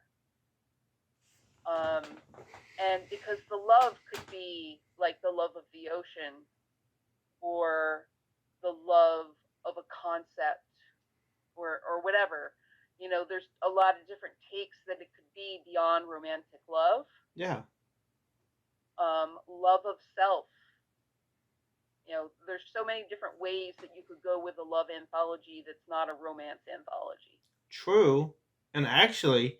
And because the love could be like the love of the ocean or the love of a concept or whatever. You know, there's a lot of different takes that it could be beyond romantic love. Yeah. Love of self. You know, there's so many different ways that you could go with a love anthology that's not a romance anthology. True. And actually,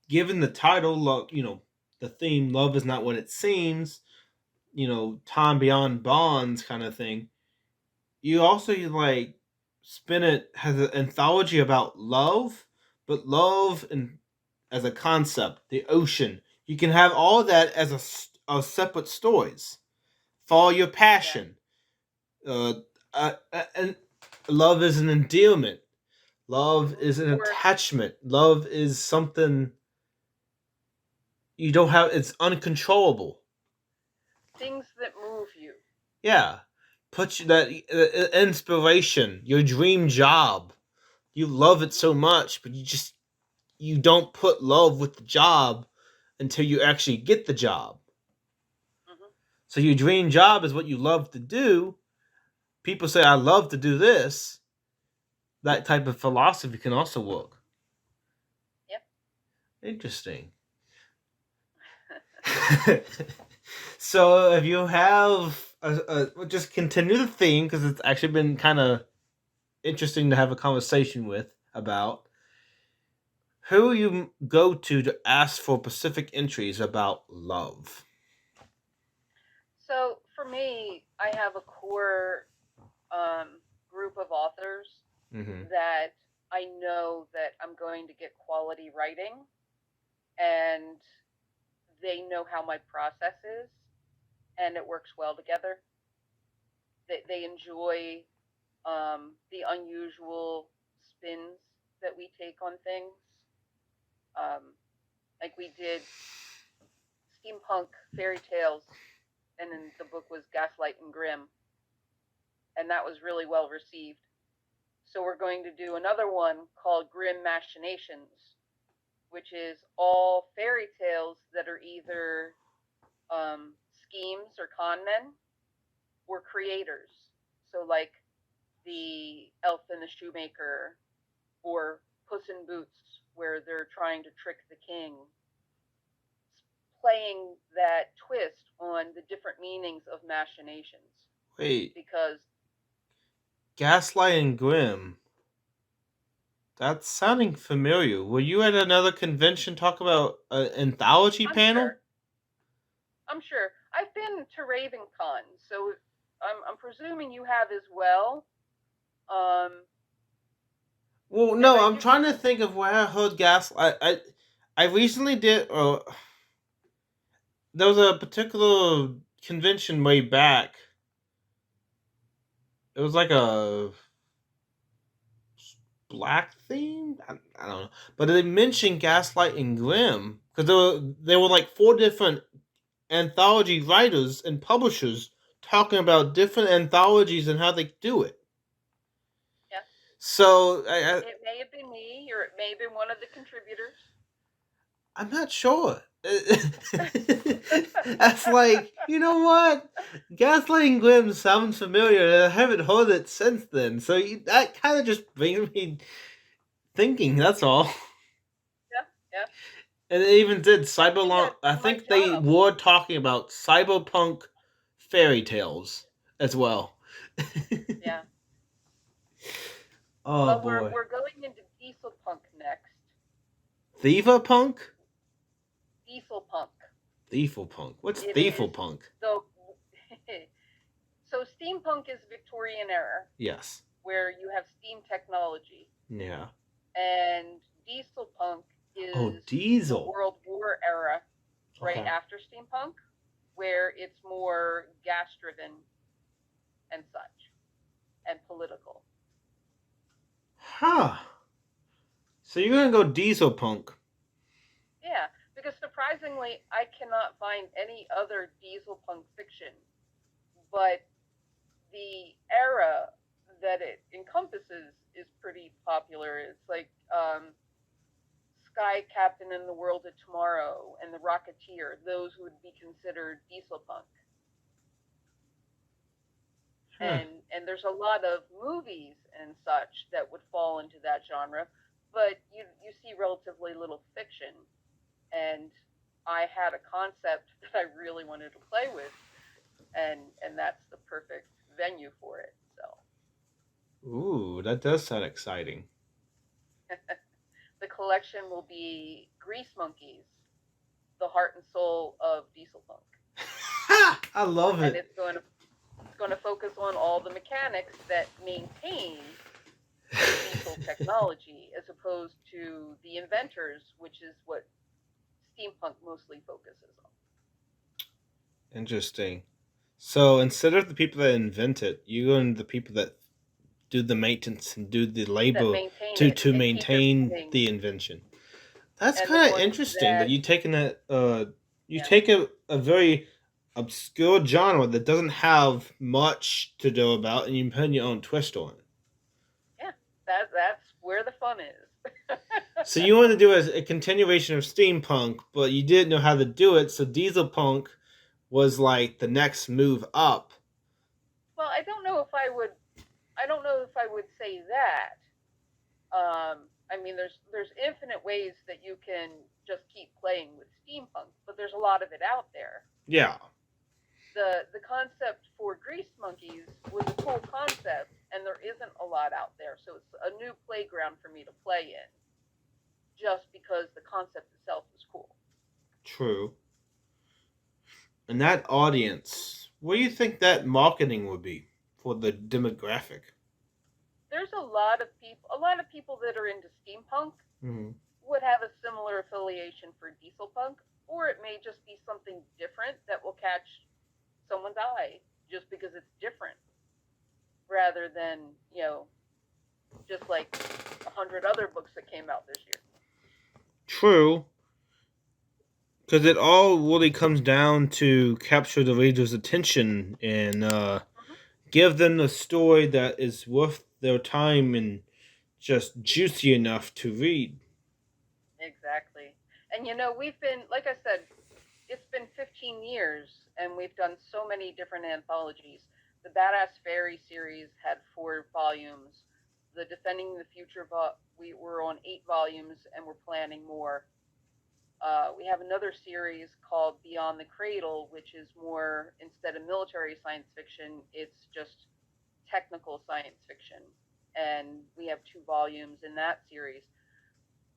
given the title, love, you know, the theme, love is not what it seems, you know, time beyond bonds kind of thing. You also like spin it has an anthology about love, but love and as a concept, the ocean. You can have all of that as a separate stories. Follow your passion. Yeah. And love is an endearment. Love is an attachment. Love is something you don't have. It's uncontrollable. Things that move you. Yeah. Put you that inspiration, your dream job. You love it so much, but you don't put love with the job until you actually get the job. Mm-hmm. So your dream job is what you love to do. People say, I love to do this. That type of philosophy can also work. Yep. Interesting. So if you have we'll just continue the theme because it's actually been kind of interesting to have a conversation with about who you go to ask for specific entries about love. So for me, I have a core group of authors that I know that I'm going to get quality writing, and they know how my process is, and it works well together. They enjoy the unusual spins that we take on things. Like we did steampunk fairy tales, and then the book was Gaslight and Grimm, and that was really well received. So we're going to do another one called Grim Machinations, which is all fairy tales that are either schemes or con men or creators. So like the Elf and the Shoemaker or Puss in Boots, where they're trying to trick the king. Playing that twist on the different meanings of machinations. Wait. Because Gaslight and Grimm. That's sounding familiar. Were you at another convention talk about an anthology panel? Sure. I'm sure. I've been to RavenCon, so I'm presuming you have as well. Well, no, I'm trying to think of where I heard Gaslight. I recently did. There was a particular convention way back. It was like a black theme. I don't know, but they mentioned Gaslight and Grimm Because there were like 4 different anthology writers and publishers talking about different anthologies and how they do it. Yeah. So It may have been me, or it may have been one of the contributors. I'm not sure. That's like, you know what? Gaslighting Grim sounds familiar. I haven't heard it since then. So that kind of just brings me thinking, that's all. Yeah, yeah. And they even did I think Cyberpunk. that's I my think they job. were talking about cyberpunk fairy tales as well. Yeah. Oh Well, boy. we're going into diesel punk next. Thieva punk? Diesel punk. Thieful punk. What's It thieful is punk? so. So steampunk is Victorian era, Yes. where you have steam technology, Yeah. and diesel punk Oh, is the diesel. World War era, right Okay. after steampunk, where it's more gas driven and such, and political. Huh. So you're gonna go diesel punk. Yeah, because surprisingly, I cannot find any other diesel punk fiction, but the era that it encompasses is pretty popular. It's like Sky Captain and the World of Tomorrow and the Rocketeer. Those would be considered diesel punk. Huh. And there's a lot of movies and such that would fall into that genre, but you see relatively little fiction. And I had a concept that I really wanted to play with, and that's the perfect venue for it. So Ooh, that does sound exciting. the collection will be Grease Monkeys, the heart and soul of diesel punk, I love and it. it's going to focus on all the mechanics that maintain the diesel technology, as opposed to the inventors, which is what steampunk mostly focuses on. Interesting. So instead of the people that invent it, you go into the people that do the maintenance and do the That labor maintain to it to and keep it maintain running, the invention. That's and the kind of ones interesting that that, you taking that you yeah, take a very obscure genre that doesn't have much to do about and you put your own twist on it. yeah, that's where the fun is. So you want to do a continuation of steampunk, but you didn't know how to do it, so diesel punk was like the next move up. Well, I don't know if I would say that. I mean, there's infinite ways that you can just keep playing with steampunk, but there's a lot of it out there. Yeah, The concept for Grease Monkeys was a cool concept, and there isn't a lot out there, so it's a new playground for me to play in, just because the concept itself is cool. true. And that audience, what do you think that marketing would be for the demographic? There's a lot of people that are into steampunk Mm-hmm. would have a similar affiliation for diesel punk, or it may just be something different that will catch someone's eye just because it's different, rather than just like 100 other books that came out this year. True, because it all really comes down to capture the reader's attention and Mm-hmm. give them the story that is worth their time and just juicy enough to read. Exactly. And we've been, like I said, it's been 15 years, and we've done so many different anthologies. The Badass Fairy series had 4 volumes. The Defending the Future, we were on 8 volumes, and we're planning more. We have another series called Beyond the Cradle, which is more, instead of military science fiction, it's just technical science fiction. And we have 2 volumes in that series.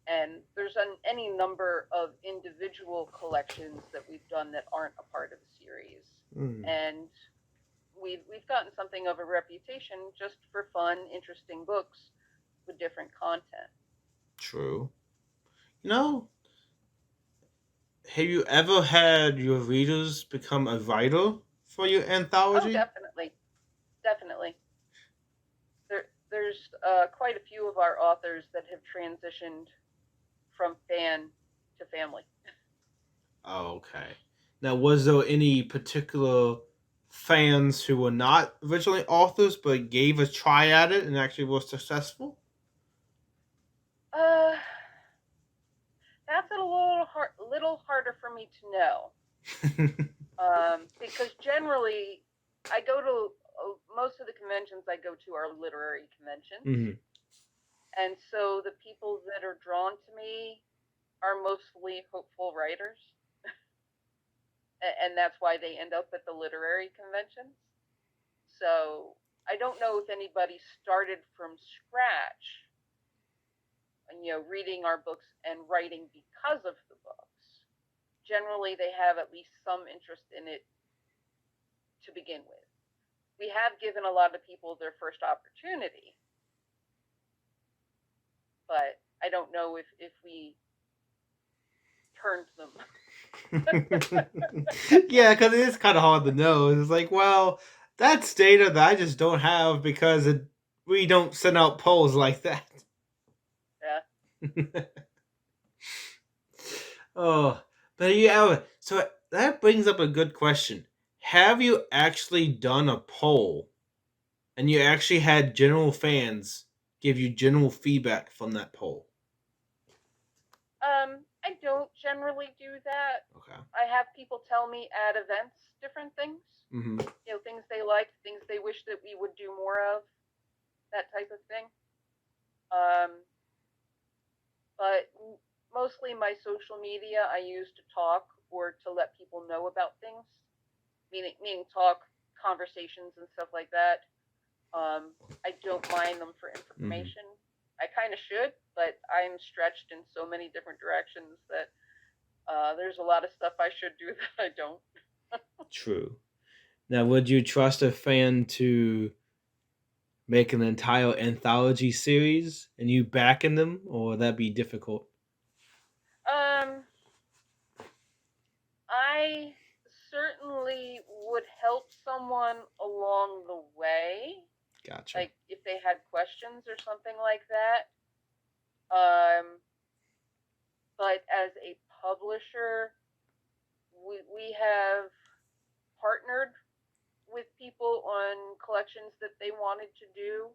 And there's any number of individual collections that we've done that aren't a part of the series. Mm, And we've gotten something of a reputation just for fun, interesting books with different content. true. You know, have you ever had your readers become a writer for your Oh, anthology? definitely, definitely. There's quite a few of our authors that have transitioned from fan to family. Oh, okay. Now, was there any particular fans who were not originally authors but gave a try at it and actually were successful? Uh, that's little harder for me to know. Because generally, I go to most of the conventions I go to are literary conventions, Mm-hmm. and so the people that are drawn to me are mostly hopeful writers, and that's why they end up at the literary conventions. So I don't know if anybody started from scratch, reading our books and writing because of the books. Generally, they have at least some interest in it to begin with. We have given a lot of people their first opportunity, but I don't know if we turned them. Yeah, because it is kind of hard to know. It's like, well, that's data that I just don't have because we don't send out polls like that. Yeah. Oh, but yeah, so that brings up a good question. Have you actually done a poll and you actually had general fans give you general feedback from that poll? I don't generally do that. Okay. I have people tell me at events different things. Mm-hmm. Things they like, things they wish that we would do more of, that type of thing. But mostly my social media I use to talk or to let people know about things, meaning talk, conversations, and stuff like that. I don't mind them for information. Mm-hmm. I kind of should, but I'm stretched in so many different directions that there's a lot of stuff I should do that I don't. True. Now, would you trust a fan to make an entire anthology series and you backing them, or would that be difficult? I certainly would help someone along the way. Gotcha. Like if they had questions or something like that. But as a publisher, we have partnered with people on collections that they wanted to do,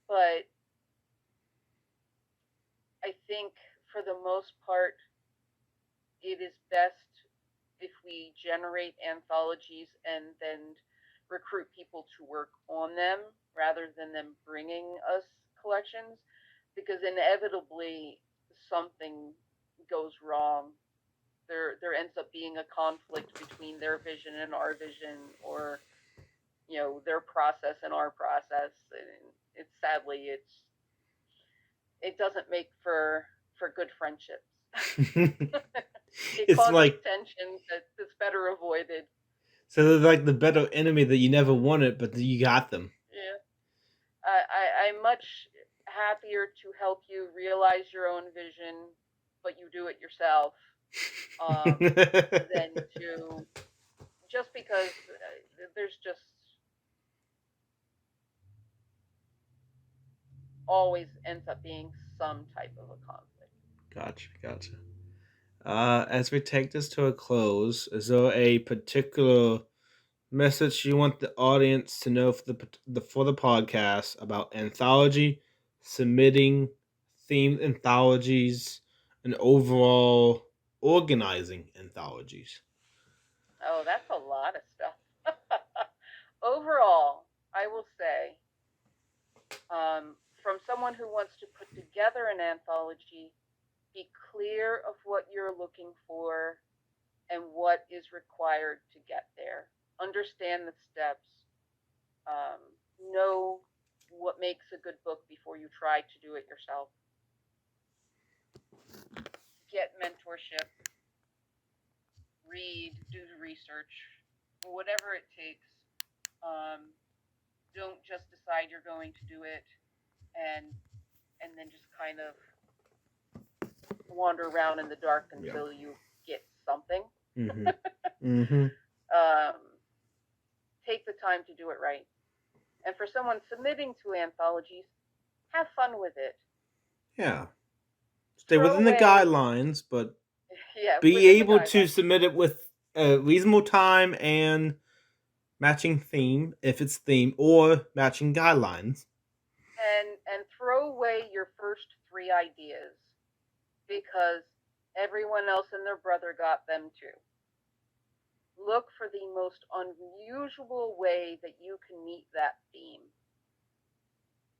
but I think for the most part, it is best if we generate anthologies and then recruit people to work on them rather than them bringing us collections, because inevitably something goes wrong. There ends up being a conflict between their vision and our vision, or their process and our process, and it doesn't make for good friendships. It It's causes like tension that's better avoided. so they're like the better enemy that you never wanted, but you got them. Yeah, I'm much happier to help you realize your own vision, but you do it yourself, than to just because there's just always ends up being some type of a conflict. Gotcha. As we take this to a close, is there a particular message you want the audience to know for the podcast about anthology, submitting themed anthologies, and overall organizing anthologies? Oh, that's a lot of stuff. Overall, I will say, from someone who wants to put together an anthology, be clear of what you're looking for and what is required to get there. Understand the steps. Know what makes a good book before you try to do it yourself. Get mentorship. Read. Do the research. Whatever it takes. Don't just decide you're going to do it and then just kind of wander around in the dark until you get something. Mm-hmm. Mm-hmm. Take the time to do it right. And for someone submitting to anthologies, have fun with it. Yeah. Stay within the guidelines, but Yeah, be within the able to guidelines. submit it with a reasonable time and matching theme, if it's theme, or matching guidelines. And throw away your first three ideas because everyone else and their brother got them too. Look for the most unusual way that you can meet that theme,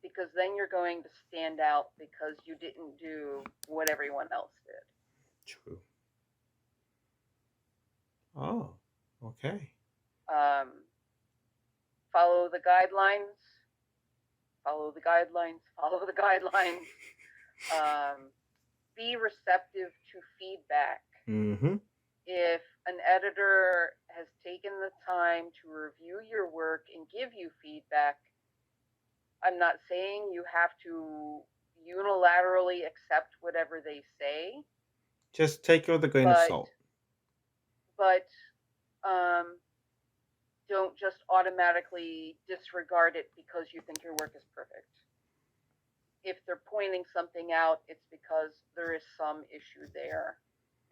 because then you're going to stand out because you didn't do what everyone else did. True. Oh, okay. Um, Follow the guidelines. Follow the guidelines. Follow the guidelines. Um, be receptive to feedback. Mm-hmm. If an editor has taken the time to review your work and give you feedback, I'm not saying you have to unilaterally accept whatever they say, Just take it with a grain of but salt. but um, don't just automatically disregard it because you think your work is perfect. If they're pointing something out, it's because there is some issue there.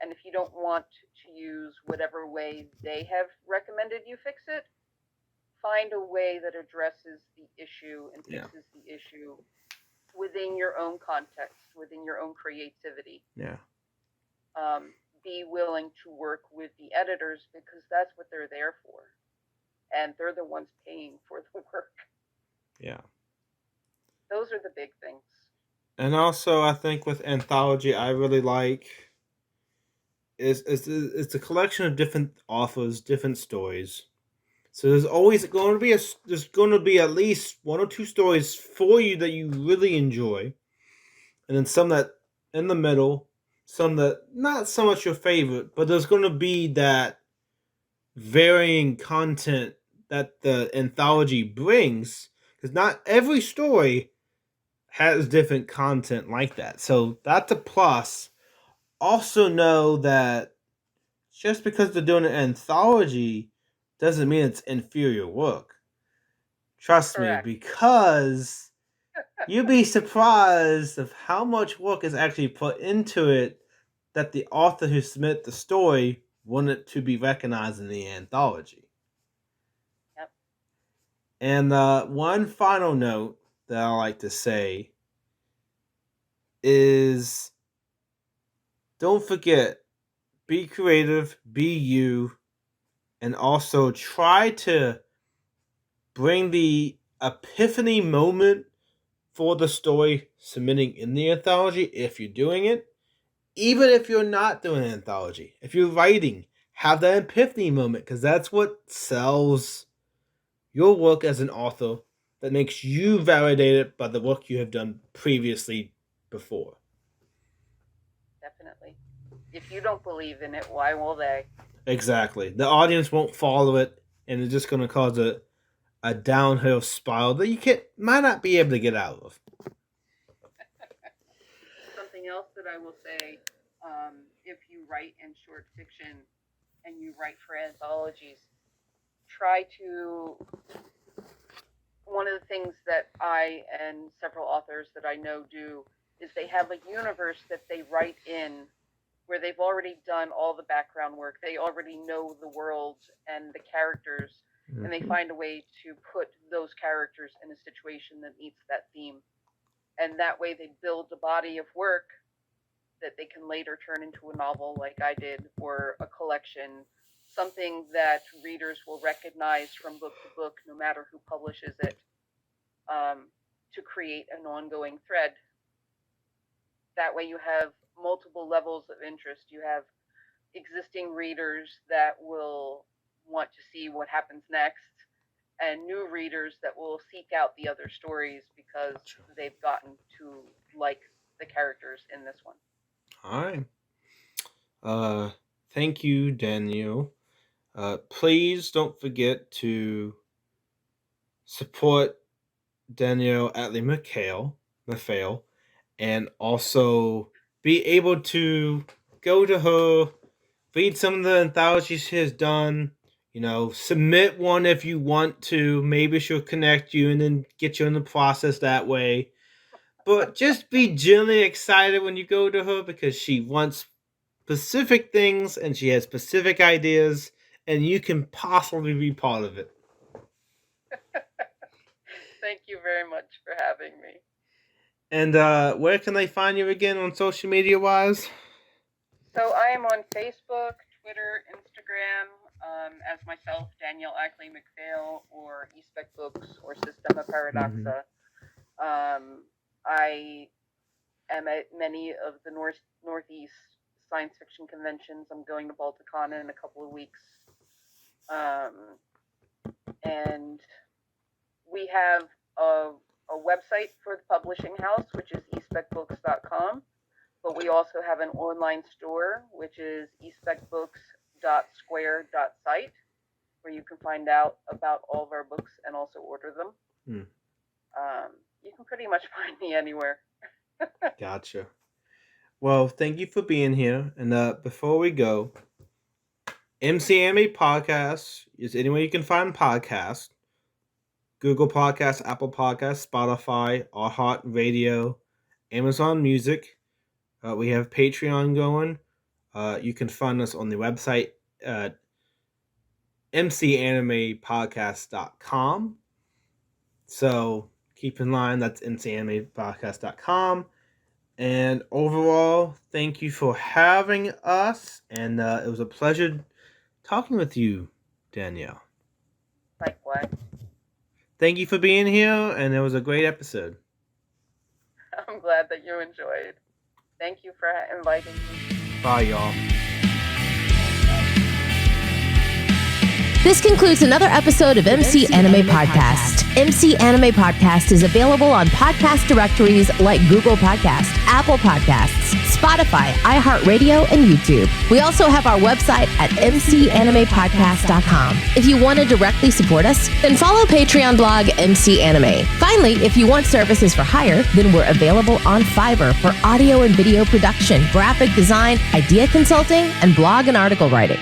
And if you don't want to use whatever way they have recommended you fix it, find a way that addresses the issue and Yeah. fixes the issue within your own context, within your own creativity. Yeah. Be willing to work with the editors because that's what they're there for. And they're the ones paying for the work. Yeah. Those are the big things. And also, I think with Anthology, I really like it's a collection of different authors, different stories. So there's always going to be there's going to be at least one or two stories for you that you really enjoy, and then some that in the middle, some that not so much your favorite, but there's going to be that varying content that the anthology brings, because not every story has different content like that. So that's a plus. Also know that just because they're doing an anthology doesn't mean it's inferior work. Trust me, Correct. because you'd be surprised of how much work is actually put into it that the author who submit the story wanted to be recognized in the anthology. Yep. And one final note that I like to say is don't forget, be creative, be you, and also try to bring the epiphany moment for the story submitting in the anthology if you're doing it. Even if you're not doing an anthology, if you're writing, have that epiphany moment because that's what sells your work as an author, that makes you validated by the work you have done previously before. Definitely. If you don't believe in it, why will they? Exactly. The audience won't follow it, and it's just going to cause a downhill spiral that you might not be able to get out of. Something else that I will say, if you write in short fiction and you write for anthologies, try to. One of the things that I and several authors that I know do is they have a universe that they write in where they've already done all the background work. They already know the world and the characters, and they find a way to put those characters in a situation that meets that theme. And that way they build a body of work that they can later turn into a novel like I did, or a collection, something that readers will recognize from book to book no matter who publishes it, to create an ongoing thread. That way you have multiple levels of interest. You have existing readers that will want to see what happens next, and new readers that will seek out the other stories because they've gotten to like the characters in this one. All right. Thank you, Daniel. Please don't forget to support Danielle Atley McPhail, and also be able to go to her, read some of the anthologies she has done. Submit one if you want to. Maybe she'll connect you and then get you in the process that way. But just be genuinely excited when you go to her because she wants specific things and she has specific ideas, and you can possibly be part of it. Thank you very much for having me. And where can they find you again on social media wise? So I am on Facebook, Twitter, Instagram, as myself, Danielle Ackley McPhail, or eSpec Books, or Systema Paradoxa. I am at many of the Northeast science fiction conventions. I'm going to Balticon in a couple of weeks. And we have a website for the publishing house, which is especbooks.com. But we also have an online store, which is especbooks.square.site, where you can find out about all of our books and also order them. You can pretty much find me anywhere. Gotcha. Well, thank you for being here. And before we go, MC Anime Podcast is anywhere you can find podcasts. Google Podcasts, Apple Podcasts, Spotify, iHeartRadio, Amazon Music. We have Patreon going. You can find us on the website at mcanimepodcast.com. So keep in mind that's mcanimepodcast.com. And overall, thank you for having us. And it was a pleasure talking with you, Danielle. Likewise. Thank you for being here, and it was a great episode. I'm glad that you enjoyed. Thank you for inviting me. Bye, y'all. This concludes another episode of MC Anime Podcast. MC Anime Podcast is available on podcast directories like Google Podcasts, Apple Podcasts, Spotify, iHeartRadio, and YouTube. We also have our website at mcanimepodcast.com. If you want to directly support us, then follow Patreon blog MC Anime. Finally, if you want services for hire, then we're available on Fiverr for audio and video production, graphic design, idea consulting, and blog and article writing.